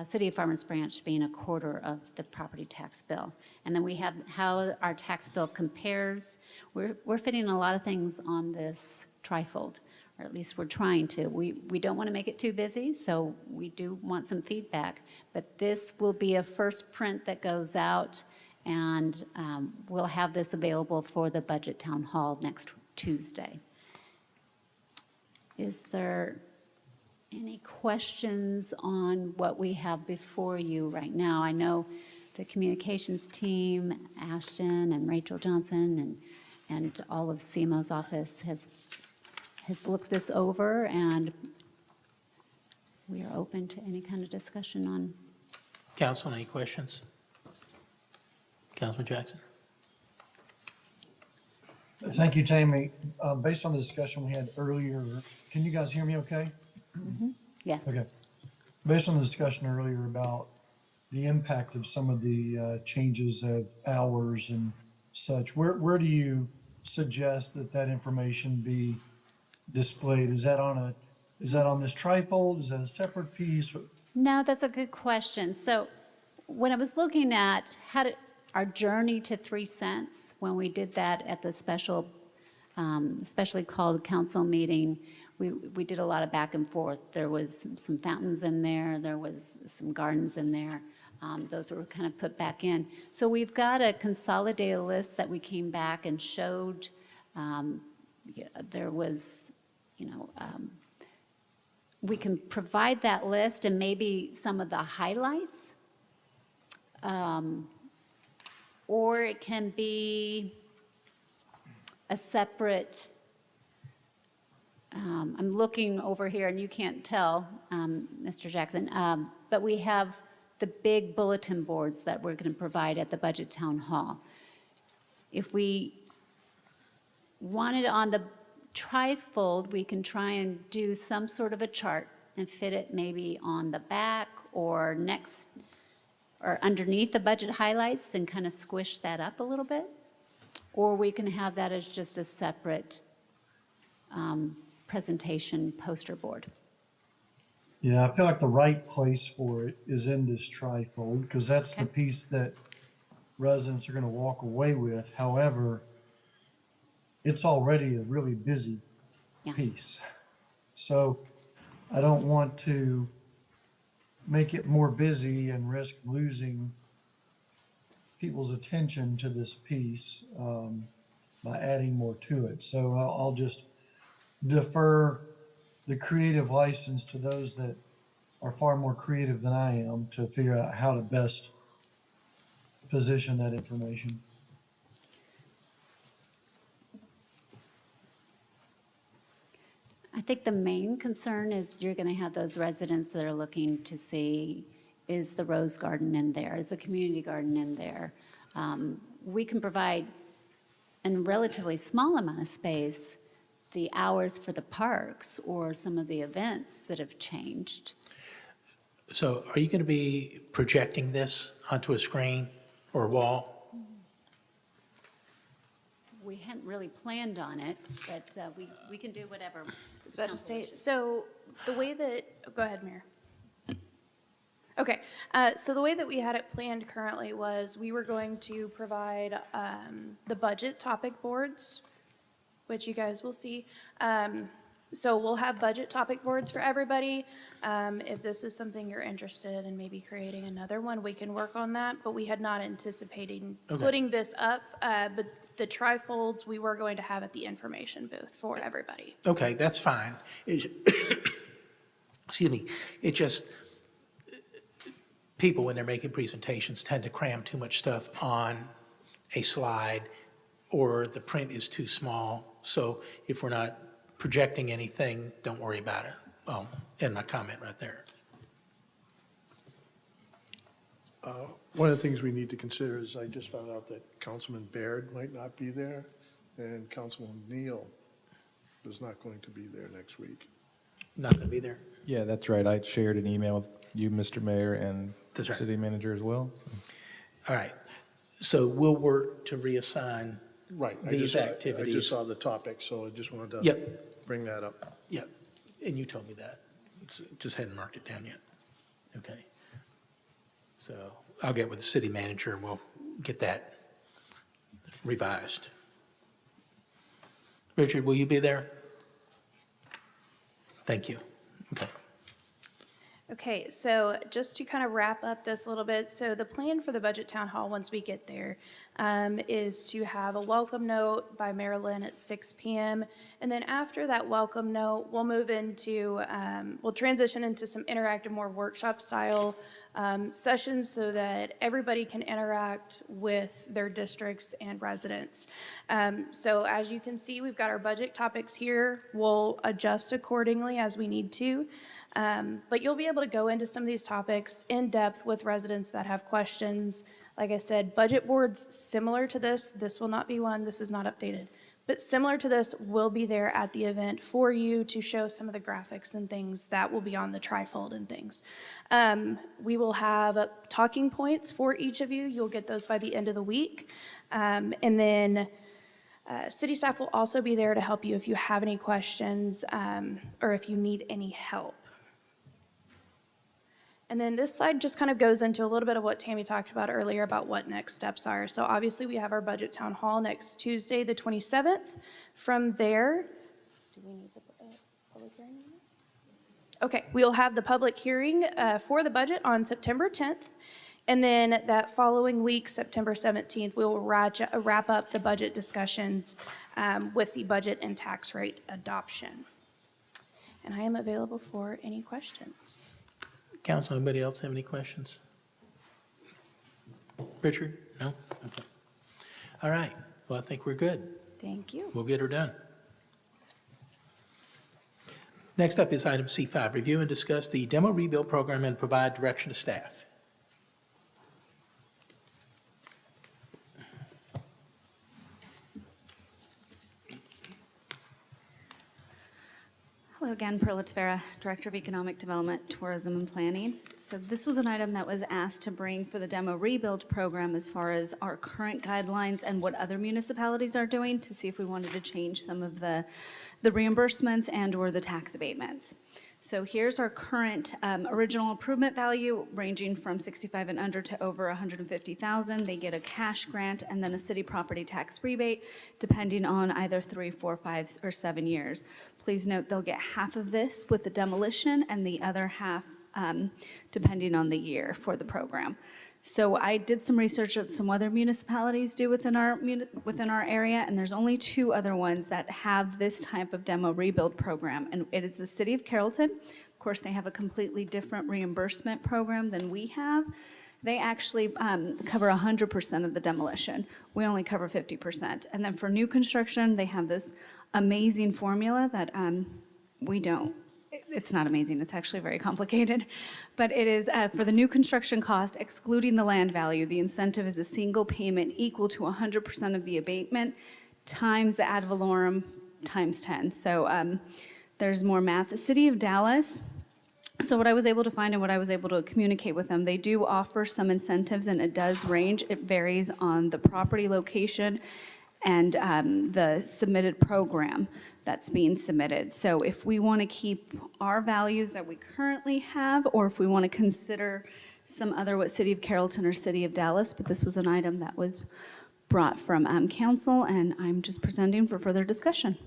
City of Farmers Branch being a quarter of the property tax bill. And then we have how our tax bill compares. We're fitting a lot of things on this trifold, or at least we're trying to. We don't want to make it too busy, so we do want some feedback. But this will be a first print that goes out, and we'll have this available for the Budget Town Hall next Tuesday. Is there any questions on what we have before you right now? I know the communications team, Ashton and Rachel Johnson, and all of CMO's office has looked this over, and we are open to any kind of discussion on. Council, any questions? Councilman Jackson? Thank you, Tammy. Based on the discussion we had earlier, can you guys hear me okay? Yes. Okay. Based on the discussion earlier about the impact of some of the changes of hours and such, where do you suggest that information be displayed? Is that on this trifold? Is that a separate piece? No, that's a good question. So when I was looking at our journey to 3 cents, when we did that at the specially called council meeting, we did a lot of back and forth. There was some fountains in there. There was some gardens in there. Those were kind of put back in. So we've got a consolidated list that we came back and showed. There was, we can provide that list and maybe some of the highlights. Or it can be a separate, I'm looking over here and you can't tell, Mr. Jackson, but we have the big bulletin boards that we're going to provide at the Budget Town Hall. If we wanted on the trifold, we can try and do some sort of a chart and fit it maybe on the back or next or underneath the budget highlights and kind of squish that up a little bit. Or we can have that as just a separate presentation poster board. Yeah, I feel like the right place for it is in this trifold because that's the piece that residents are going to walk away with. However, it's already a really busy piece. So I don't want to make it more busy and risk losing people's attention to this piece by adding more to it. So I'll just defer the creative license to those that are far more creative than I am to figure out how to best position that information. I think the main concern is you're going to have those residents that are looking to see, is the rose garden in there? Is the community garden in there? We can provide, in a relatively small amount of space, the hours for the parks or some of the events that have changed. So are you going to be projecting this onto a screen or a wall? We hadn't really planned on it, but we can do whatever. I was about to say, so the way that, go ahead, Mayor. Okay, so the way that we had it planned currently was we were going to provide the budget topic boards, which you guys will see. So we'll have budget topic boards for everybody. If this is something you're interested in maybe creating another one, we can work on that, but we had not anticipated putting this up. But the trifolds we were going to have at the information booth for everybody. Okay, that's fine. Excuse me. It just, people, when they're making presentations, tend to cram too much stuff on a slide, or the print is too small. So if we're not projecting anything, don't worry about it. End my comment right there. One of the things we need to consider is I just found out that Councilman Baird might not be there, and Councilman Neal is not going to be there next week. not going to be there? Yeah, that's right. I shared an email with you, Mr. Mayor, and the That's right. city manager as well. So. All right. So we'll work to reassign Right. I these just saw- I activities. just saw the topic, so I just wanted to Yep. bring that up. Yep, and you told me that. Just hadn't marked it down yet. Okay. So I'll get with the city manager and we'll get that revised. Richard, will you be there? Thank you. Okay. Okay, so just to kind of wrap up this a little bit, so the plan for the budget town hall, once we get there, is to have a welcome note by Marilyn at 6 PM. And then after that welcome note, we'll move into, we'll transition into some interactive, more workshop style sessions so that everybody can interact with their districts and residents. So as you can see, we've got our budget topics here. We'll adjust accordingly as we need to. But you'll be able to go into some of these topics in depth with residents that have questions. Like I said, budget boards similar to this. This will not be one. This is not updated. But similar to this will be there at the event for you to show some of the graphics and things that will be on the trifold and things. We will have talking points for each of you. You'll get those by the end of the week. And then city staff will also be there to help you if you have any questions or if you need any help. And then this slide just kind of goes into a little bit of what Tammy talked about earlier about what next steps are. So obviously we have our budget town hall next Tuesday, the 27th. From there, do we need the public hearing? Okay, we'll have the public hearing for the budget on September 10th. And then that following week, September 17th, we will wrap up the budget discussions with the budget and tax rate adoption. And I am available for any questions. Council, anybody else have any questions? Richard? No? Okay. All right. Well, I think we're good. Thank you. We'll get her done. Next up is item C5, review and discuss the demo rebuild program and provide direction to staff. Hello again, Perla Tavera, Director of Economic Development, Tourism and Planning. So this was an item that was asked to bring for the demo rebuild program as far as our current guidelines and what other municipalities are doing to see if we wanted to change some of the reimbursements and or the tax abatements. So here's our current original improvement value ranging from 65 and under to over 150,000. They get a cash grant and then a city property tax rebate depending on either 3, 4, 5, or 7 years. Please note they'll get half of this with the demolition and the other half depending on the year for the program. So I did some research on some other municipalities do within our area, and there's only 2 other ones that have this type of demo rebuild program, and it is the city of Carrollton. Of course, they have a completely different reimbursement program than we have. They actually cover 100% of the demolition. We only cover 50%. And then for new construction, they have this amazing formula that we don't. It's not amazing, it's actually very complicated. But it is, for the new construction cost, excluding the land value, the incentive is a single payment equal to 100% of the abatement times the ad valorem times 10. So there's more math. The city of Dallas, so what I was able to find and what I was able to communicate with them, they do offer some incentives and it does range. It varies on the property location and the submitted program that's being submitted. So if we want to keep our values that we currently have, or if we want to consider some other, what City of Carrollton or City of Dallas, but this was an item that was brought from council, and I'm just presenting for further discussion.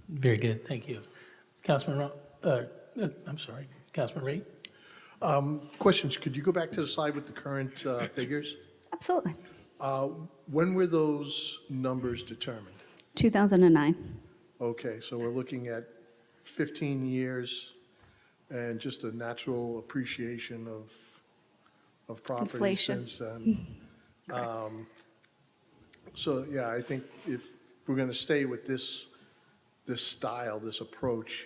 Very good, thank you. Councilman Reed? Questions, could you go back to the slide with the current figures? Absolutely. When were those numbers determined? 2009. Okay, so we're looking at 15 years and just a natural appreciation of property Inflation. since then. So, yeah, I think if we're going to stay with this style, this approach,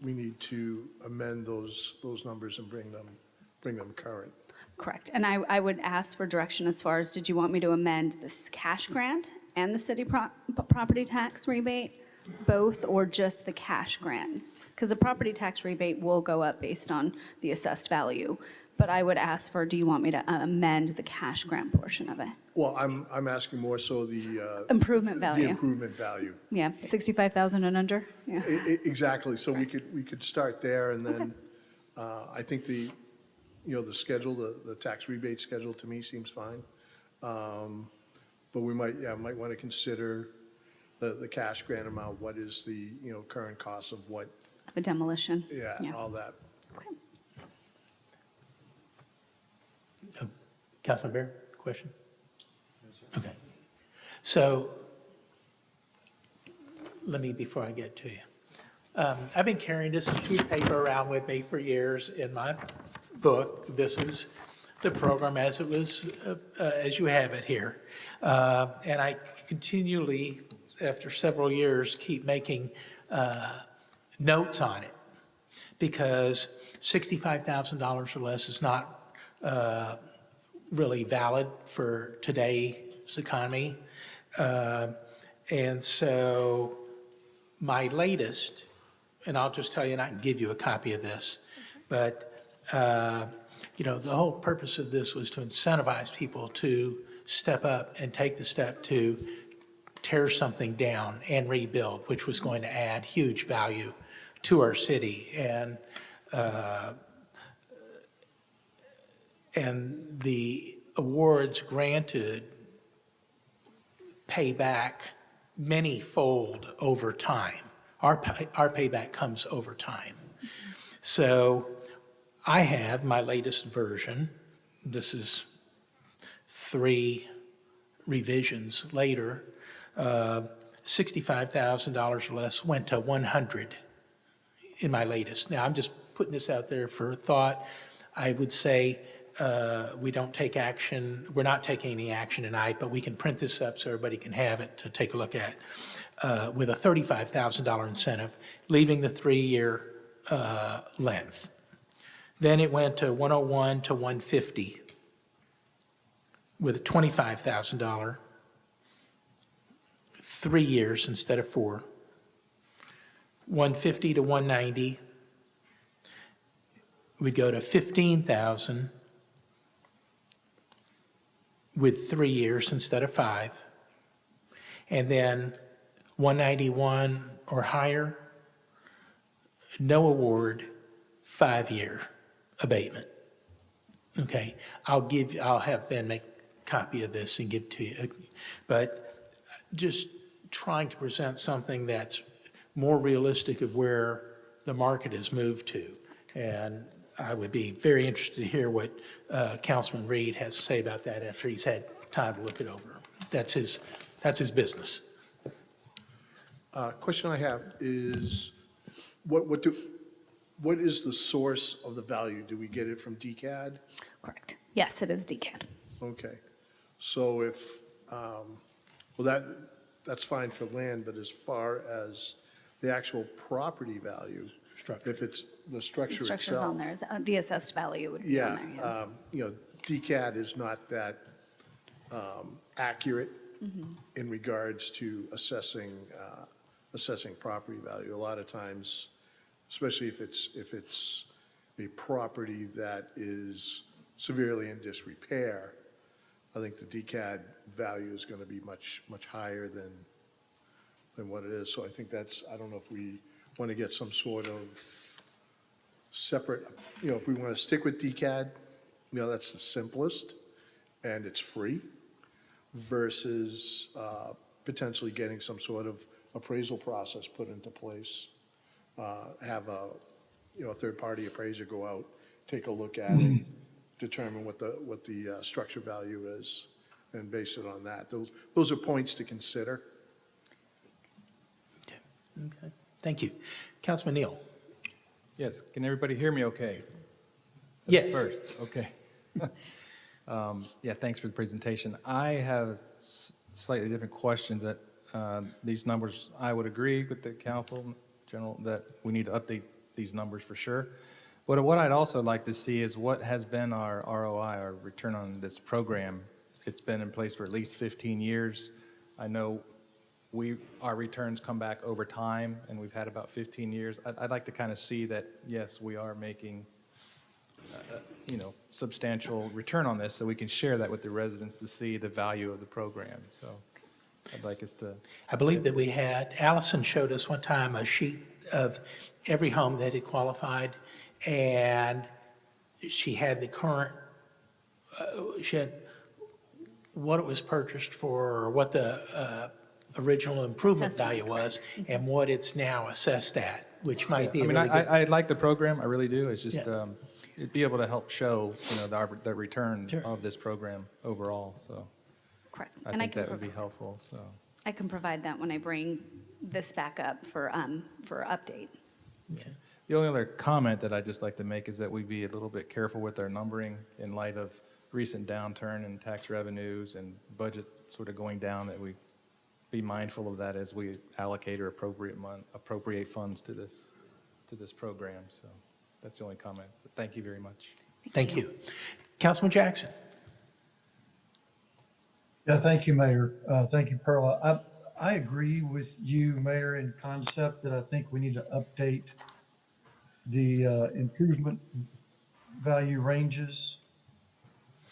we need to amend those numbers and bring them current. Correct. And I would ask for direction as far as, did you want me to amend this cash grant and the city property tax rebate? both or just the cash grant? Because the property tax rebate will go up based on the assessed value. But I would ask for, do you want me to amend the cash grant portion of it? Well, I'm asking more so the. Improvement value. The improvement value. Yeah, 65,000 and under? Yeah. Exactly, so we could start there, and then, I think the schedule, the tax rebate schedule to me seems fine. But we might want to consider the cash grant amount, what is the, current cost of what, The demolition? all that. Councilman Bear, question? Okay. So, before I get to you, I've been carrying this sheet of paper around with me for years in my book. This is the program as it was, as you have it here. And I continually, after several years, keep making notes on it because $65,000 or less is not really valid for today's economy. And so my latest, and I'll just tell you, and I can give you a copy of this, but, the whole purpose of this was to incentivize people to step up and take the step to tear something down and rebuild, which was going to add huge value to our city. And the awards granted pay back many-fold over time. Our payback comes over time. So I have my latest version. This is 3 revisions later. $65,000 or less went to 100 in my latest. Now, I'm just putting this out there for thought. I would say we don't take action. We're not taking any action tonight, but we can print this up so everybody can have it to take a look at with a $35,000 incentive, leaving the 3-year length. Then it went to 101 to 150 with a $25,000, 3 years instead of 4. 150 to 190, we'd go to 15,000 with 3 years instead of 5. And then 191 or higher, no award, 5-year abatement. Okay, I'll have Ben make a copy of this and give to you. But just trying to present something that's more realistic of where the market has moved to. And I would be very interested to hear what Councilman Reed has to say about that after he's had time to look it over. That's his business. Question I have is, what is the source of the value? Do we get it from DCAD? Correct. Yes, it is DCAD. Okay. So if, that's fine for land, but as far as the actual property value, if it's the structure The itself. structure's on there. The assessed value would be on there. Yeah, DCAD is not that accurate in regards to assessing property value. A lot of times, especially if it's a property that is severely in disrepair, I think the DCAD value is going to be much, much higher than what it is. So I think I don't know if we want to get some sort of separate, if we want to stick with DCAD, that's the simplest and it's free versus potentially getting some sort of appraisal process put into place. Have a third-party appraiser go out, take a look at it, determine what the structure value is, and base it on that. Those are points to consider. Okay, thank you. Councilman Neal. Yes, can everybody hear me okay? Yes. First, okay. Yeah, thanks for the presentation. I have slightly different questions that these numbers, I would agree with the council general that we need to update these numbers for sure. But what I'd also like to see is what has been our ROI, our return on this program. It's been in place for at least 15 years. I know our returns come back over time, and we've had about 15 years. I'd like to kind of see that, yes, we are making, substantial return on this, so we can share that with the residents to see the value of the program. So I'd like us to. I believe that we had, Allison showed us one time a sheet of every home that had qualified, and she had the current, she had what it was purchased for, or what the original improvement Assessment, value was, and what it's now assessed at, which might be a I mean, really good. I like the program, I really do. It's just, Yeah. it'd be able to help show, the return of this program overall, so Correct. I And think that would be helpful, so. I can provide that when I bring this back up for update. The only other comment that I'd just like to make is that we be a little bit careful with our numbering in light of recent downturn in tax revenues and budget sort of going down, that we be mindful of that as we allocate or appropriate funds to this program. So that's the only comment. But thank you very much. Thank you. Councilman Jackson? Yeah, thank you, Mayor. Thank you, Perla. I agree with you, Mayor, in concept that I think we need to update the improvement value ranges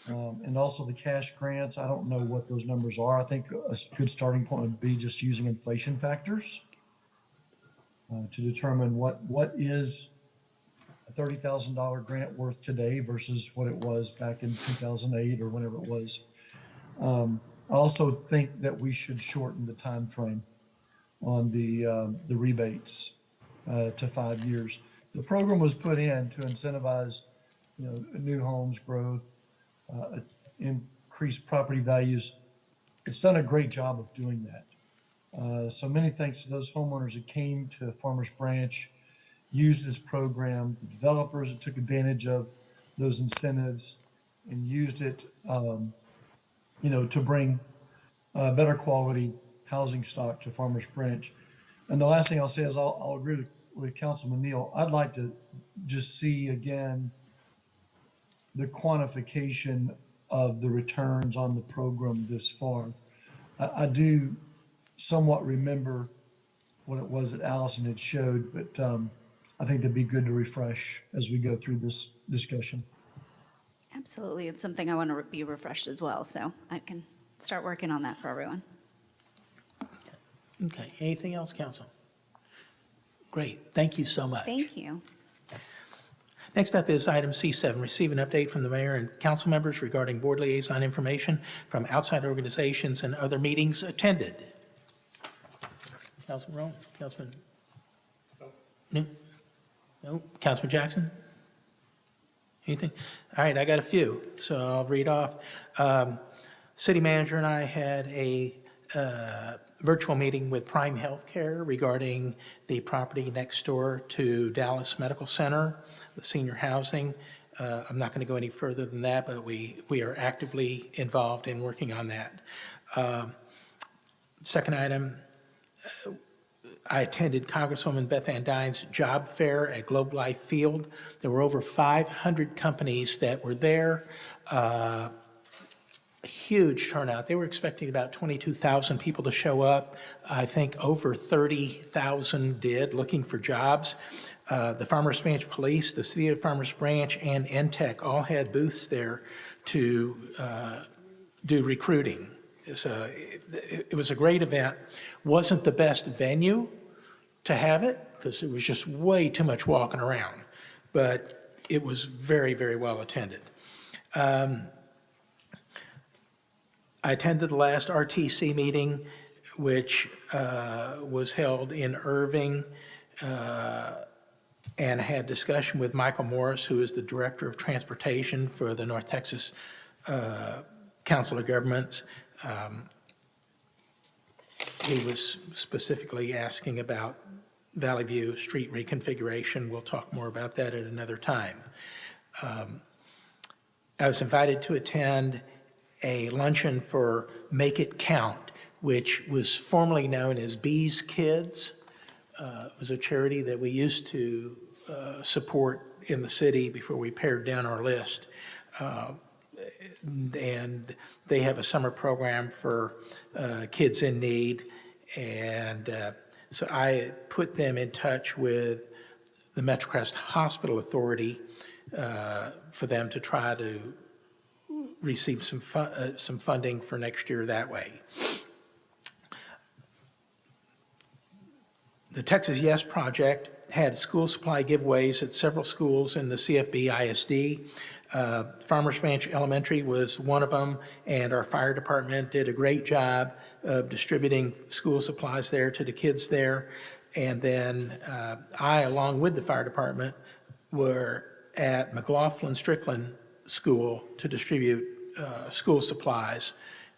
and also the cash grants. I don't know what those numbers are. I think a good starting point would be just using inflation factors to determine what is a $30,000 grant worth today versus what it was back in 2008 or whenever it was. I also think that we should shorten the time frame on the rebates to 5 years. The program was put in to incentivize, new homes growth, increase property values. It's done a great job of doing that. So many thanks to those homeowners that came to Farmers Branch, used this program, the developers that took advantage of those incentives and used it, to bring better quality housing stock to Farmers Branch. And the last thing I'll say is I'll agree with Councilman Neal. I'd like to just see again the quantification of the returns on the program this far. I do somewhat remember what it was that Allison had showed, but I think that'd be good to refresh as we go through this discussion. Absolutely. It's something I want to be refreshed as well, so I can start working on that for everyone. Okay, anything else, council? Great, thank you so much. Thank you. Next up is item C7, receive an update from the mayor and council members regarding board liaison information from outside organizations and other meetings attended. Councilman Rowan, Councilman? No? No? Councilman Jackson? Anything? All right, I got a few, so I'll read off. City manager and I had a virtual meeting with Prime Healthcare regarding the property next door to Dallas Medical Center, the senior housing. I'm not going to go any further than that, but we are actively involved in working on that. Second item, I attended Congresswoman Beth Ann Dine's job fair at Globe Life Field. There were over 500 companies that were there. A huge turnout. They were expecting about 22,000 people to show up. I think over 30,000 did, looking for jobs. The Farmers Branch Police, the City of Farmers Branch, and NTEC all had booths there to do recruiting. It was a great event. Wasn't the best venue to have it because it was just way too much walking around, but it was very, very well attended. I attended the last RTC meeting, which was held in Irving, and had discussion with Michael Morris, who is the Director of Transportation for the North Texas Council of Governments. He was specifically asking about Valley View street reconfiguration. We'll talk more about that at another time. I was invited to attend a luncheon for Make It Count, which was formerly known as Bees Kids. It was a charity that we used to support in the city before we pared down our list. And they have a summer program for kids in need. And so I put them in touch with the MetroCrest Hospital Authority for them to try to receive some funding for next year that way. The Texas Yes Project had school supply giveaways at several schools in the CFB ISD. Farmers Branch Elementary was one of them, and our fire department did a great job of distributing school supplies there to the kids there. And then I, along with the fire department, were at McLaughlin Strickland School to distribute school supplies.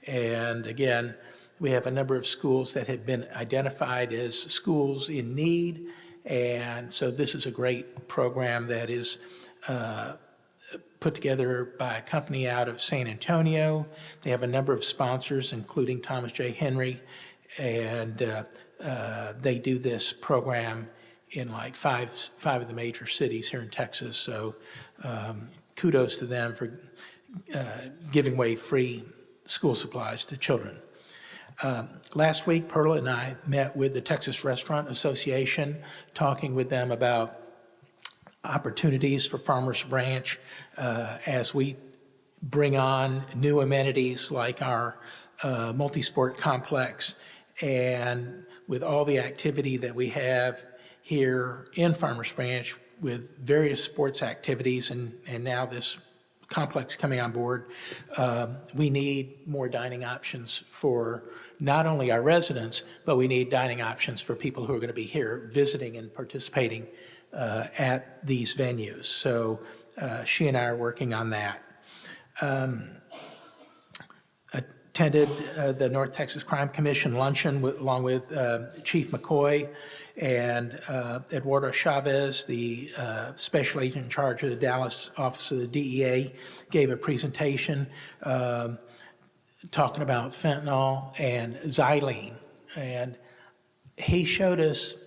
And again, we have a number of schools that have been identified as schools in need. And so this is a great program that is put together by a company out of San Antonio. They have a number of sponsors, including Thomas J. Henry. And they do this program in like five of the major cities here in Texas. So kudos to them for giving away free school supplies to children. Last week, Perla and I met with the Texas Restaurant Association, talking with them about opportunities for Farmers Branch as we bring on new amenities like our multi-sport complex. And with all the activity that we have here in Farmers Branch with various sports activities and now this complex coming on board, we need more dining options for not only our residents, but we need dining options for people who are going to be here visiting and participating at these venues. So she and I are working on that. Attended the North Texas Crime Commission luncheon along with Chief McCoy and Eduardo Chavez, the special agent in charge of the Dallas office of the DEA, gave a presentation talking about fentanyl and xylene. And he showed us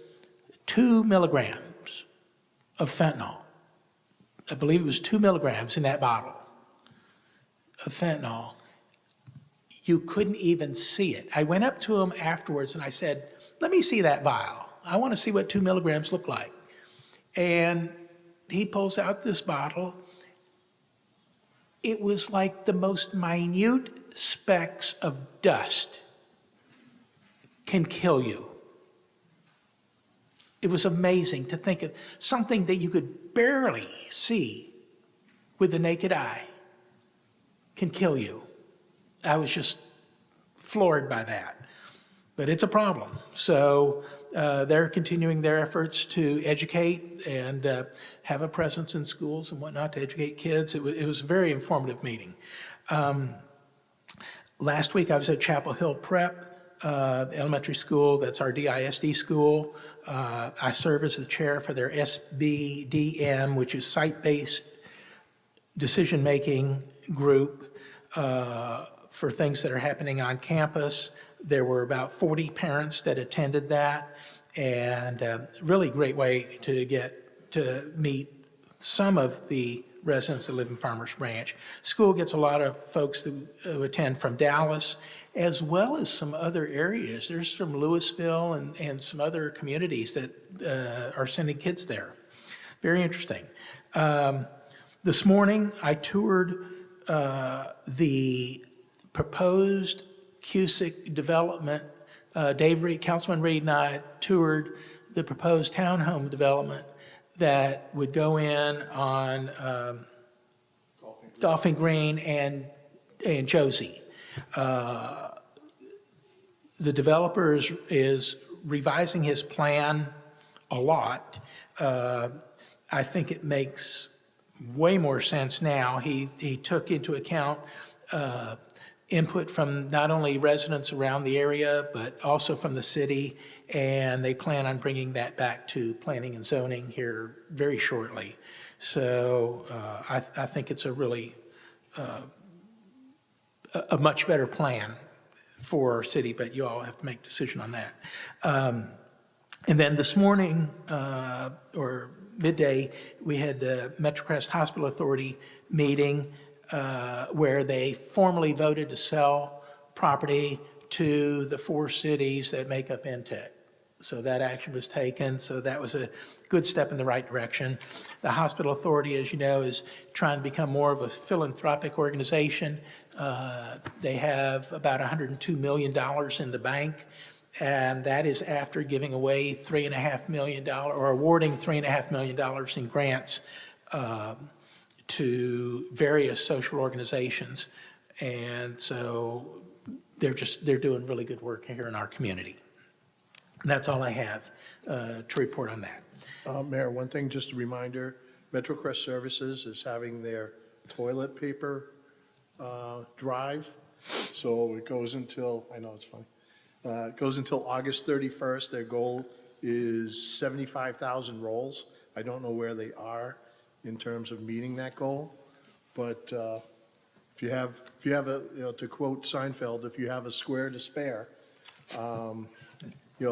2 milligrams of fentanyl. I believe it was 2 milligrams in that bottle of fentanyl. You couldn't even see it. I went up to him afterwards and I said, let me see that vial. I want to see what 2 milligrams look like. And he pulls out this bottle. It was like the most minute specks of dust can kill you. It was amazing to think of something that you could barely see with the naked eye can kill you. I was just floored by that. But it's a problem. So they're continuing their efforts to educate and have a presence in schools and whatnot to educate kids. It was a very informative meeting. Last week I was at Chapel Hill Prep, elementary school. That's our DISD school. I serve as the chair for their SBDM, which is site-based decision-making group for things that are happening on campus. There were about 40 parents that attended that, and really great way to get to meet some of the residents that live in Farmers Branch. School gets a lot of folks who attend from Dallas, as well as some other areas. There's from Louisville and some other communities that are sending kids there. Very interesting. This morning, I toured the proposed Cusick development. Dave Reed, Councilman Reed and I toured the proposed townhome development that would go in on Dolphin Green and Josie. The developer is revising his plan a lot. I think it makes way more sense now. He took into account input from not only residents around the area, but also from the city, and they plan on bringing that back to planning and zoning here very shortly. So I think it's a really a much better plan for our city, but you all have to make a decision on that. And then this morning, or midday, we had the MetroCrest Hospital Authority meeting where they formally voted to sell property to the 4 cities that make up NTEC. So that action was taken, so that was a good step in the right direction. The Hospital Authority, as you know, is trying to become more of a philanthropic organization. They have about $102 million in the bank, and that is after giving away $3.5 million, or awarding $3.5 million in grants to various social organizations. And so they're doing really good work here in our community. That's all I have to report on that. Mayor, one thing, just a reminder, MetroCrest Services is having their toilet paper drive. So it goes until, I know it's funny, it goes until August 31st. Their goal is 75,000 rolls. I don't know where they are in terms of meeting that goal, but if you have a, to quote Seinfeld, if you have a square to spare,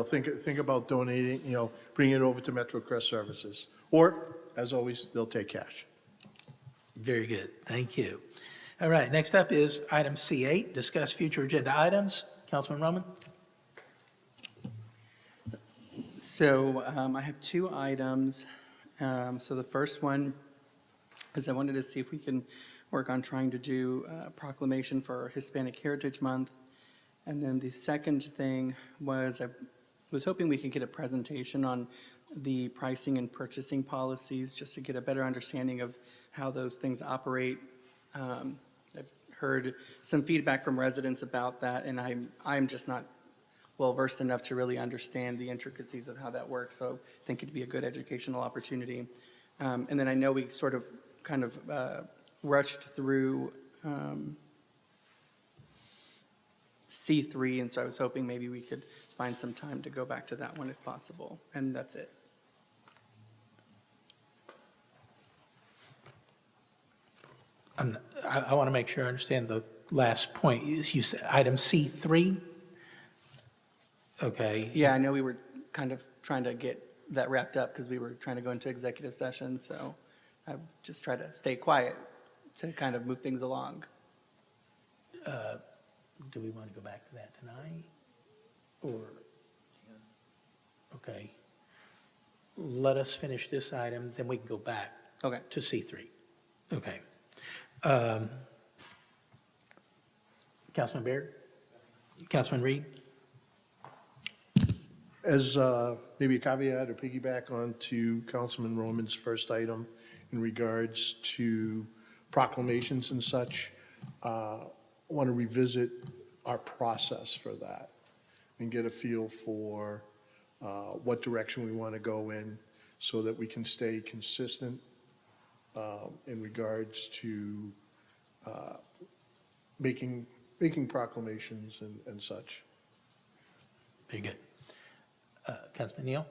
think about donating, bringing it over to MetroCrest Services. Or, as always, they'll take cash. Very good, thank you. All right, next up is item C8, discuss future agenda items. Councilman Roman? So I have 2 items. So the first one is I wanted to see if we can work on trying to do a proclamation for Hispanic Heritage Month. And then the second thing was I was hoping we could get a presentation on the pricing and purchasing policies just to get a better understanding of how those things operate. I've heard some feedback from residents about that, and I'm just not well-versed enough to really understand the intricacies of how that works, so I think it'd be a good educational opportunity. And then I know we sort of kind of rushed through C3, and so I was hoping maybe we could find some time to go back to that one if possible, and that's it. I want to make sure I understand the last point. You said item C3? Okay. Yeah, I know we were kind of trying to get that wrapped up because we were trying to go into executive session, so I just try to stay quiet to kind of move things along. Do we want to go back to that tonight? Or, okay. Let us finish this item, then we can go back Okay. to C3. Okay. Councilman Baird? Councilman Reed? As maybe a caveat or piggyback on to Councilman Roman's first item in regards to proclamations and such, I want to revisit our process for that and get a feel for what direction we want to go in so that we can stay consistent in regards to making proclamations and such. Very good. Councilman Neal?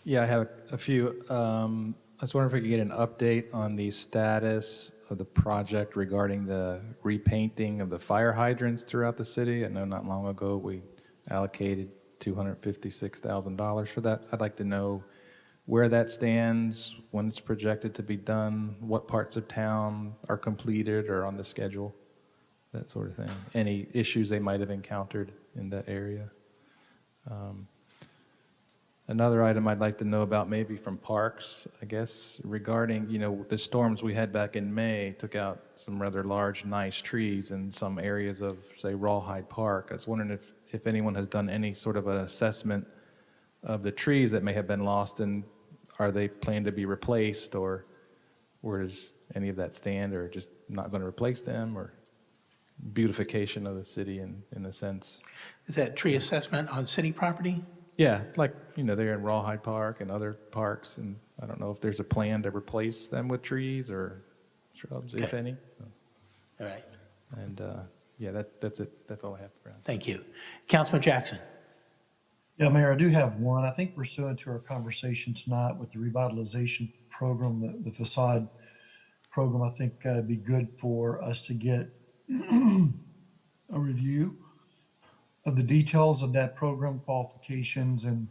Yeah, I have a few. I was wondering if we could get an update on the status of the project regarding the repainting of the fire hydrants throughout the city. I know not long ago we allocated $256,000 for that. I'd like to know where that stands, when it's projected to be done, what parts of town are completed or on the schedule, that sort of thing. Any issues they might have encountered in that area. Another item I'd like to know about maybe from Parks, I guess, regarding, the storms we had back in May took out some rather large, nice trees in some areas of, say, Rawhide Park. I was wondering if anyone has done any sort of an assessment of the trees that may have been lost, and are they planned to be replaced, or where does any of that stand, or just not going to replace them, or beautification of the city in a sense? Is that tree assessment on city property? Yeah, like, they're in Rawhide Park and other parks, and I don't know if there's a plan to replace them with trees or shrubs, if Okay. any. So, All right, and, yeah, that's it. That's all I have for now. thank you. Councilman Jackson? Yeah, Mayor, I do have one. I think pursuant to our conversation tonight with the revitalization program, the facade program, I think it'd be good for us to get a review of the details of that program, qualifications, and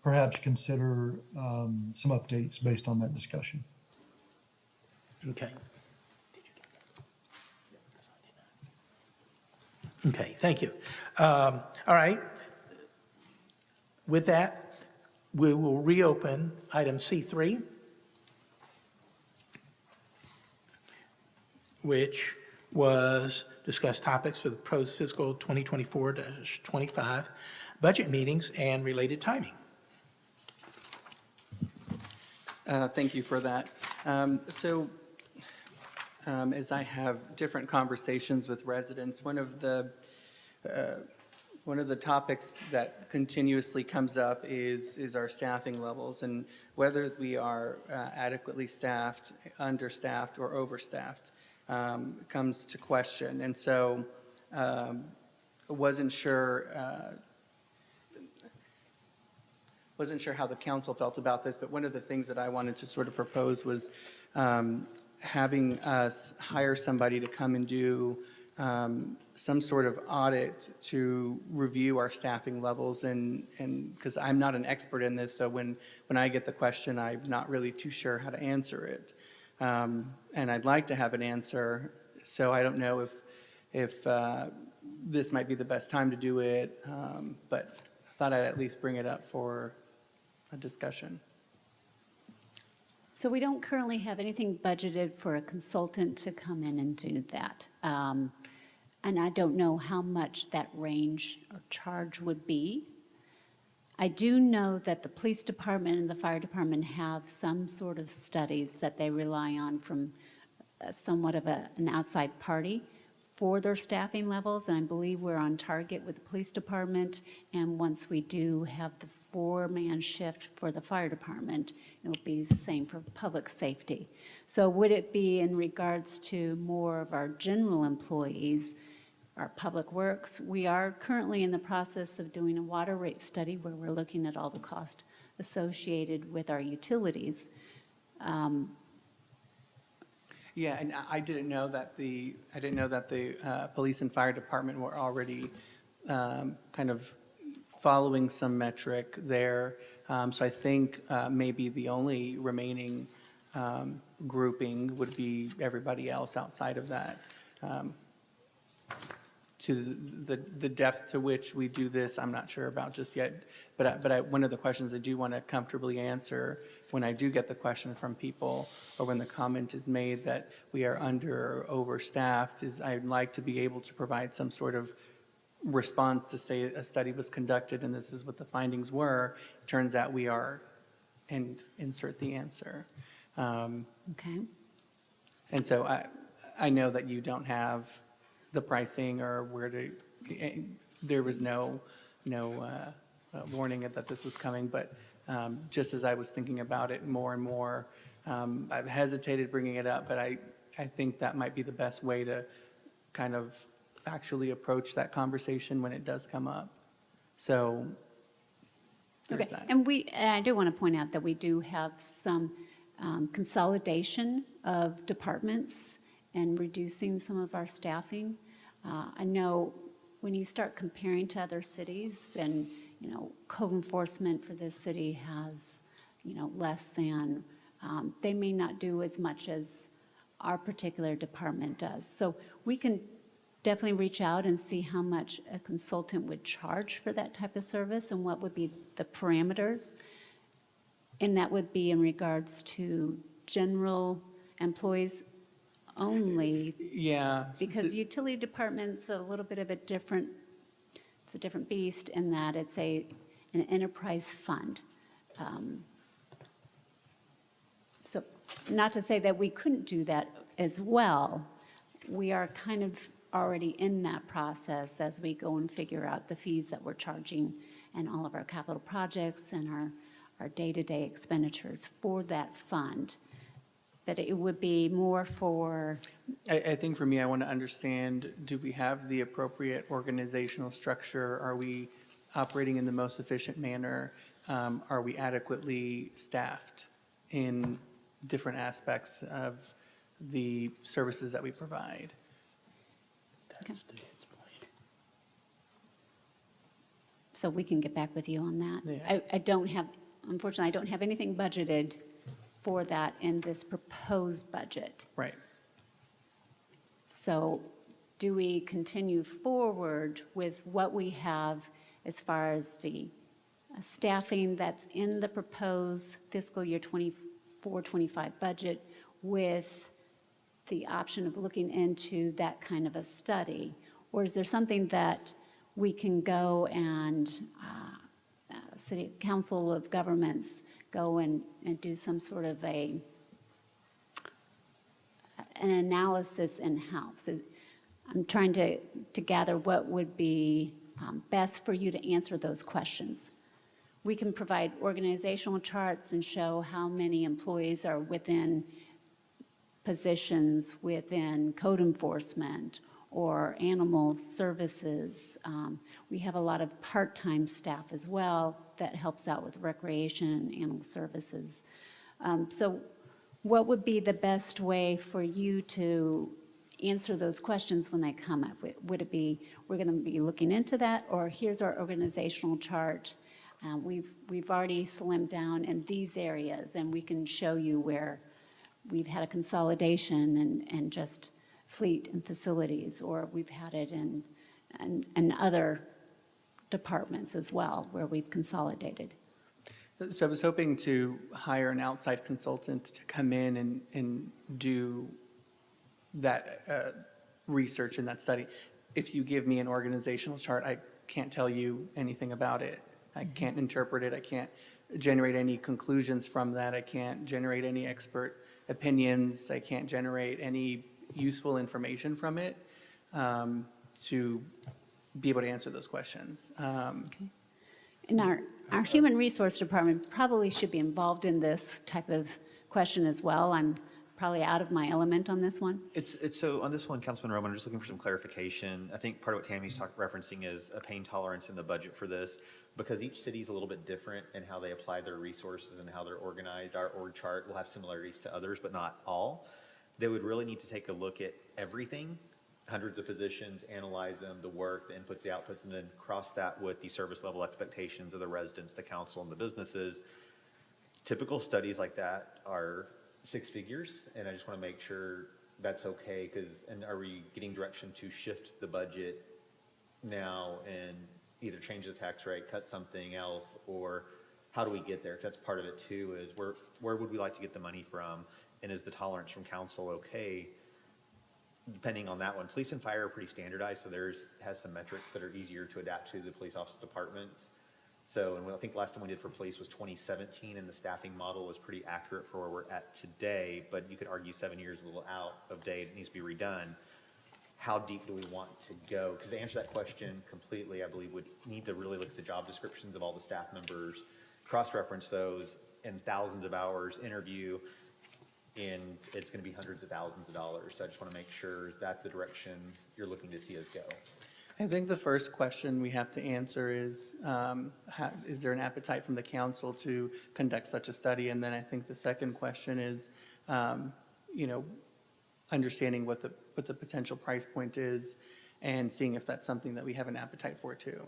perhaps consider some updates based on that discussion. Okay. Okay, thank you. All right. With that, we will reopen item C3, which was discuss topics for the proposed fiscal 2024-25 budget meetings and related timing. Thank you for that. As I have different conversations with residents, one of the topics that continuously comes up is our staffing levels and whether we are adequately staffed, understaffed, or overstaffed comes to question. And so wasn't sure how the council felt about this, but one of the things that I wanted to sort of propose was having us hire somebody to come and do some sort of audit to review our staffing levels and because I'm not an expert in this, so when I get the question, I'm not really too sure how to answer it. And I'd like to have an answer, so I don't know if this might be the best time to do it, but I thought I'd at least bring it up for a discussion. So we don't currently have anything budgeted for a consultant to come in and do that. And I don't know how much that range or charge would be. I do know that the police department and the fire department have some sort of studies that they rely on from somewhat of an outside party for their staffing levels, and I believe we're on target with the police department. And once we do have the 4-man shift for the fire department, it'll be the same for public safety. So would it be in regards to more of our general employees, our public works? We are currently in the process of doing a water rate study where we're looking at all the cost associated with our utilities. Yeah, and I didn't know that the police and fire department were already kind of following some metric there. So I think maybe the only remaining grouping would be everybody else outside of that. To the depth to which we do this, I'm not sure about just yet. But one of the questions I do want to comfortably answer when I do get the question from people or when the comment is made that we are under or overstaffed is I'd like to be able to provide some sort of response to say a study was conducted and this is what the findings were. It turns out we are, and insert the answer. Okay. And so I know that you don't have the pricing or where to, there was no warning that this was coming, but just as I was thinking about it more and more, I've hesitated bringing it up, but I think that might be the best way to kind of actually approach that conversation when it does come up. So there's Okay, that. and I do want to point out that we do have some consolidation of departments and reducing some of our staffing. I know when you start comparing to other cities and, code enforcement for this city has, less than, they may not do as much as our particular department does. So we can definitely reach out and see how much a consultant would charge for that type of service and what would be the parameters. And that would be in regards to general employees only. Yeah. Because utility department's a little bit of it's a different beast in that it's an enterprise fund. So not to say that we couldn't do that as well. We are kind of already in that process as we go and figure out the fees that we're charging and all of our capital projects and our day-to-day expenditures for that fund. That it would be more for... I think for me, I want to understand, do we have the appropriate organizational structure? Are we operating in the most efficient manner? Are we adequately staffed in different aspects of the services that we provide? Okay. So we can get back with you on that. Yeah. I don't have, unfortunately, I don't have anything budgeted for that in this proposed budget. Right. So do we continue forward with what we have as far as the staffing that's in the proposed fiscal year 24-25 budget with the option of looking into that kind of a study? Or is there something that we can go and City Council of Governments go and do some sort of an analysis in-house? I'm trying to gather what would be best for you to answer those questions. We can provide organizational charts and show how many employees are within positions within code enforcement or animal services. We have a lot of part-time staff as well that helps out with recreation and animal services. So what would be the best way for you to answer those questions when they come up? Would it be, we're going to be looking into that, or here's our organizational chart? We've already slimmed down in these areas, and we can show you where we've had a consolidation and just fleet and facilities, or we've had it in other departments as well where we've consolidated. So I was hoping to hire an outside consultant to come in and do that research and that study. If you give me an organizational chart, I can't tell you anything about it. I can't interpret it. I can't generate any conclusions from that. I can't generate any expert opinions. I can't generate any useful information from it to be able to answer those questions. And our human resource department probably should be involved in this type of question as well. I'm probably out of my element on this one. It's so on this one, Councilman Roman, I'm just looking for some clarification. I think part of what Tammy's referencing is a pain tolerance in the budget for this, because each city is a little bit different in how they apply their resources and how they're organized. Our org chart will have similarities to others, but not all. They would really need to take a look at everything, hundreds of positions, analyze them, the work, the inputs, the outputs, and then cross that with the service level expectations of the residents, the council, and the businesses. Typical studies like that are 6 figures, and I just want to make sure that's okay, and are we getting direction to shift the budget now and either change the tax rate, cut something else, or how do we get there? Because that's part of it too, is where would we like to get the money from, and is the tolerance from council okay? Depending on that one, police and fire are pretty standardized, so has some metrics that are easier to adapt to the police office departments. So, and I think the last time we did for police was 2017, and the staffing model is pretty accurate for where we're at today, but you could argue 7 years is a little out of date, it needs to be redone. How deep do we want to go? Because to answer that question completely, I believe would need to really look at the job descriptions of all the staff members, cross-reference those, and thousands of hours interview, and it's going to be hundreds of thousands of dollars. So I just want to make sure, is that the direction you're looking to see us go? I think the first question we have to answer is there an appetite from the council to conduct such a study? And then I think the second question is, understanding what the potential price point is and seeing if that's something that we have an appetite for too.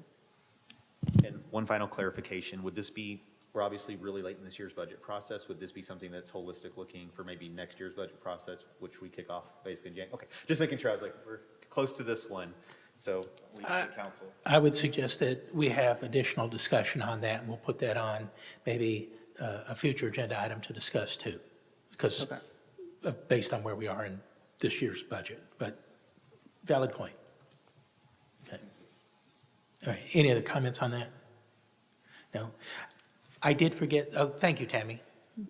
And one final clarification, would this be, we're obviously really late in this year's budget process, would this be something that's holistic looking for maybe next year's budget process, which we kick off basically in January? Okay, just making sure. I was like, we're close to this one. So we the council. I would suggest that we have additional discussion on that, and we'll put that on maybe a future agenda item to discuss too, because based on where we are in this year's budget, but valid point. Okay. All right, any other comments on that? No. I did forget, oh, thank you, Tammy.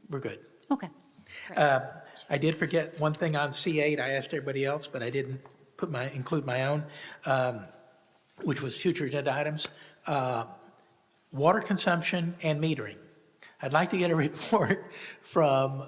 We're good. Okay. I did forget one thing on C8. I asked everybody else, but I didn't include my own, which was future agenda items. Water consumption and metering. I'd like to get a report from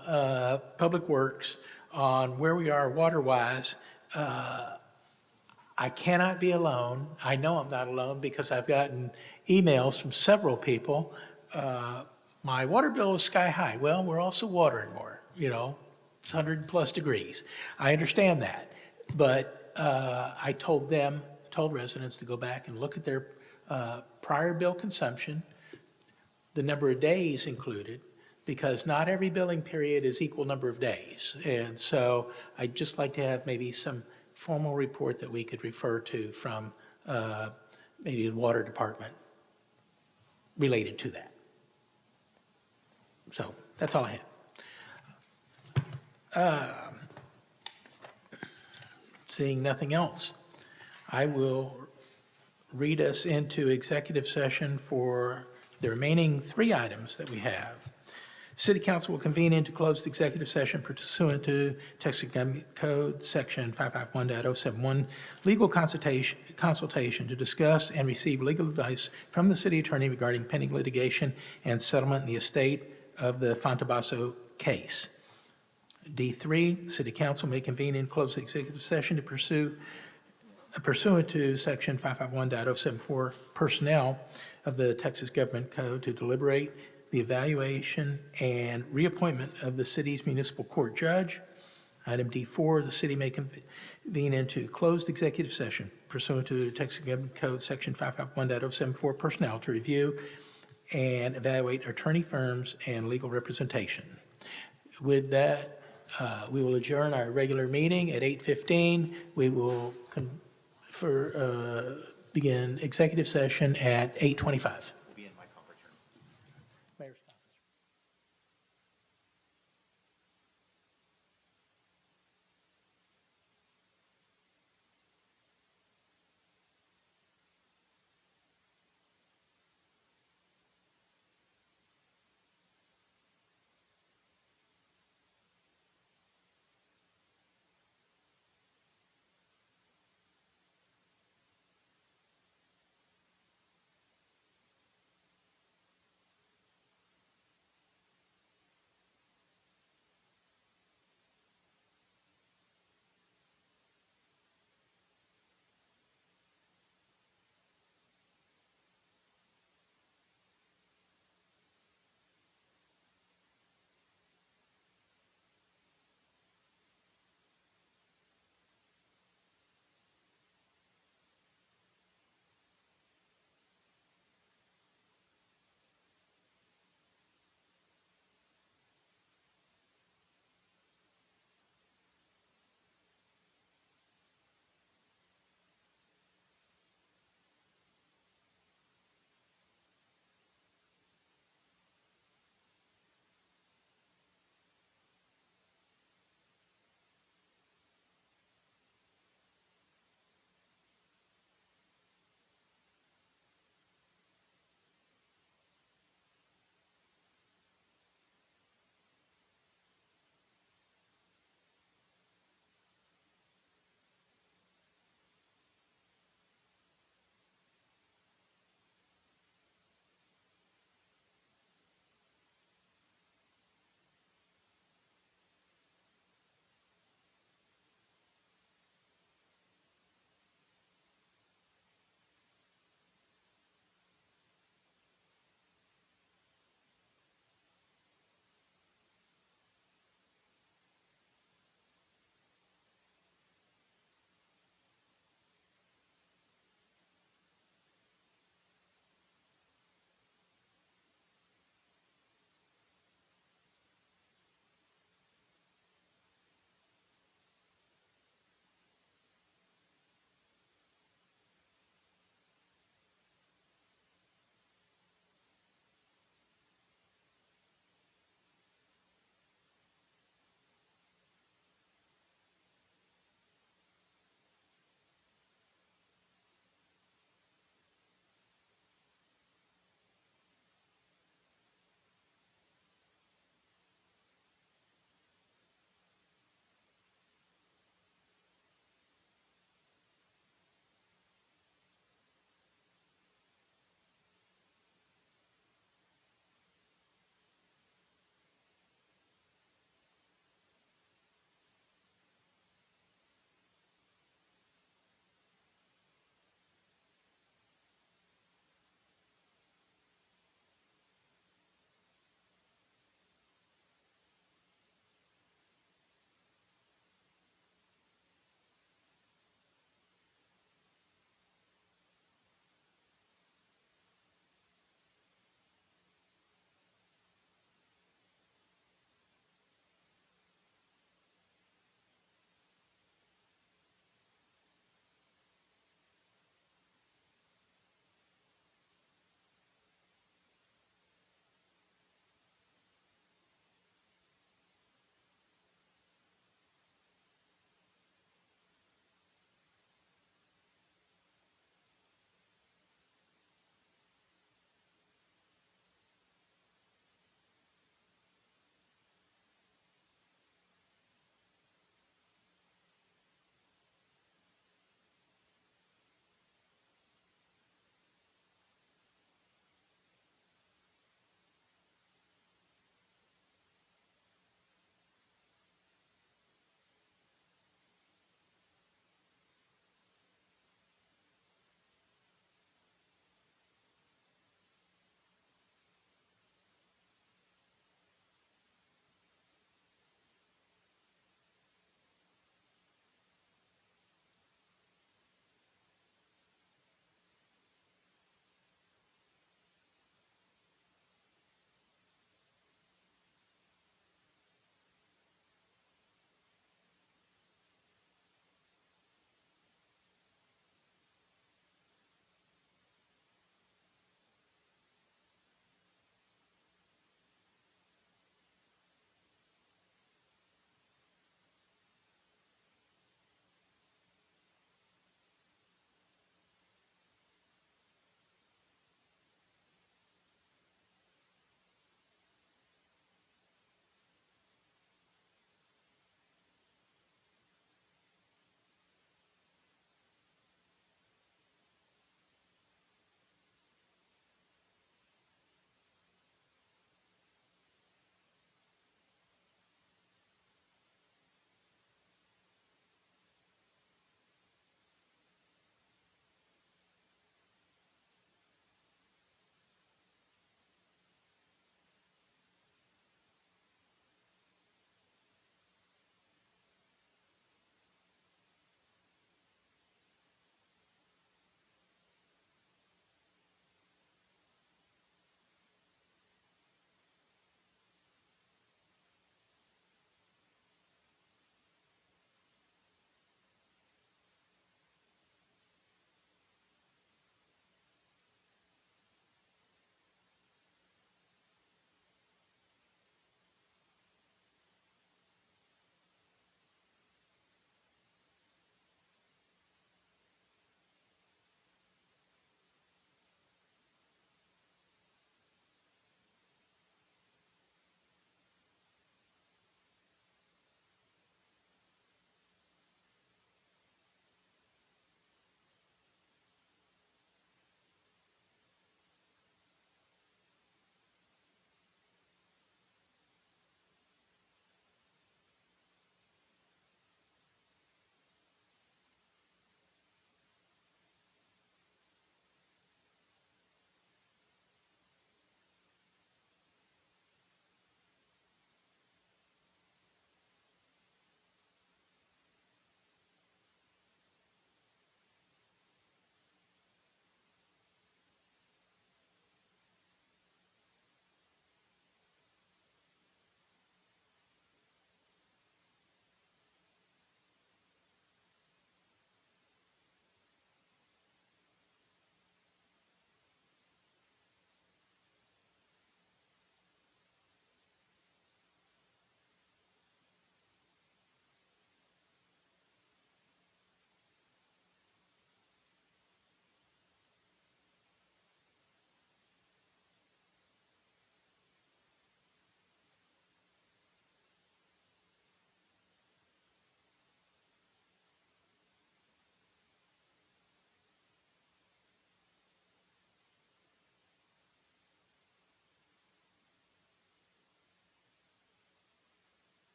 Public Works on where we are water-wise. I cannot be alone. I know I'm not alone because I've gotten emails from several people. My water bill is sky high. Well, we're also watering more, it's 100+ degrees. I understand that, but I told residents to go back and look at their prior bill consumption, the number of days included, because not every billing period is equal number of days. And so I'd just like to have maybe some formal report that we could refer to from maybe the water department related to that. So that's all I had. Seeing nothing else, I will read us into executive session for the remaining 3 items that we have. City Council will convene into closed executive session pursuant to Texas Government Code, Section 551.071, legal consultation to discuss and receive legal advice from the city attorney regarding pending litigation and settlement in the estate of the Fontabasso case. D3, City Council may convene in closed executive session to pursuant to Section 551.074 personnel of the Texas Government Code to deliberate the evaluation and reappointment of the city's municipal court judge. Item D4, the city may convene into closed executive session pursuant to Texas Government Code Section 551.074 personnel to review and evaluate attorney firms and legal representation. With that, we will adjourn our regular meeting at 8:15. We will begin executive session at 8:25.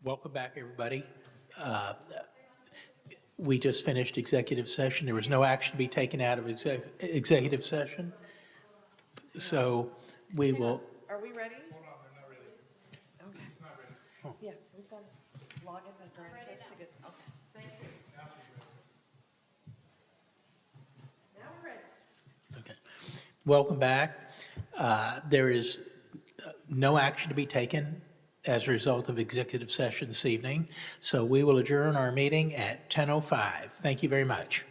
Welcome back, everybody. We just finished executive session. There was no action to be taken out of executive session. So we will, Are we ready? Hold on, they're not ready. Okay. Not ready. Yeah, we've got to log in the Grand Fest to get this. Thank you. Now we're ready. okay. Welcome back. There is no action to be taken as a result of executive session this evening. So we will adjourn our meeting at 10:05. Thank you very much.